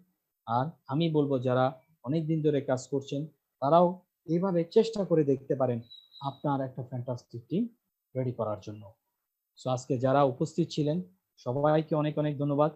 আর আমি বলবো যারা অনেক দিন ধরে কাজ করছেন তারাও এইভাবে চেষ্টা করে দেখতে পারেন আপনার একটা ফ্যান্টাস্টিক টিম রেডি করার জন্য। সো আজকে যারা উপস্থিত ছিলেন সবাইকে অনেক অনেক ধন্যবাদ।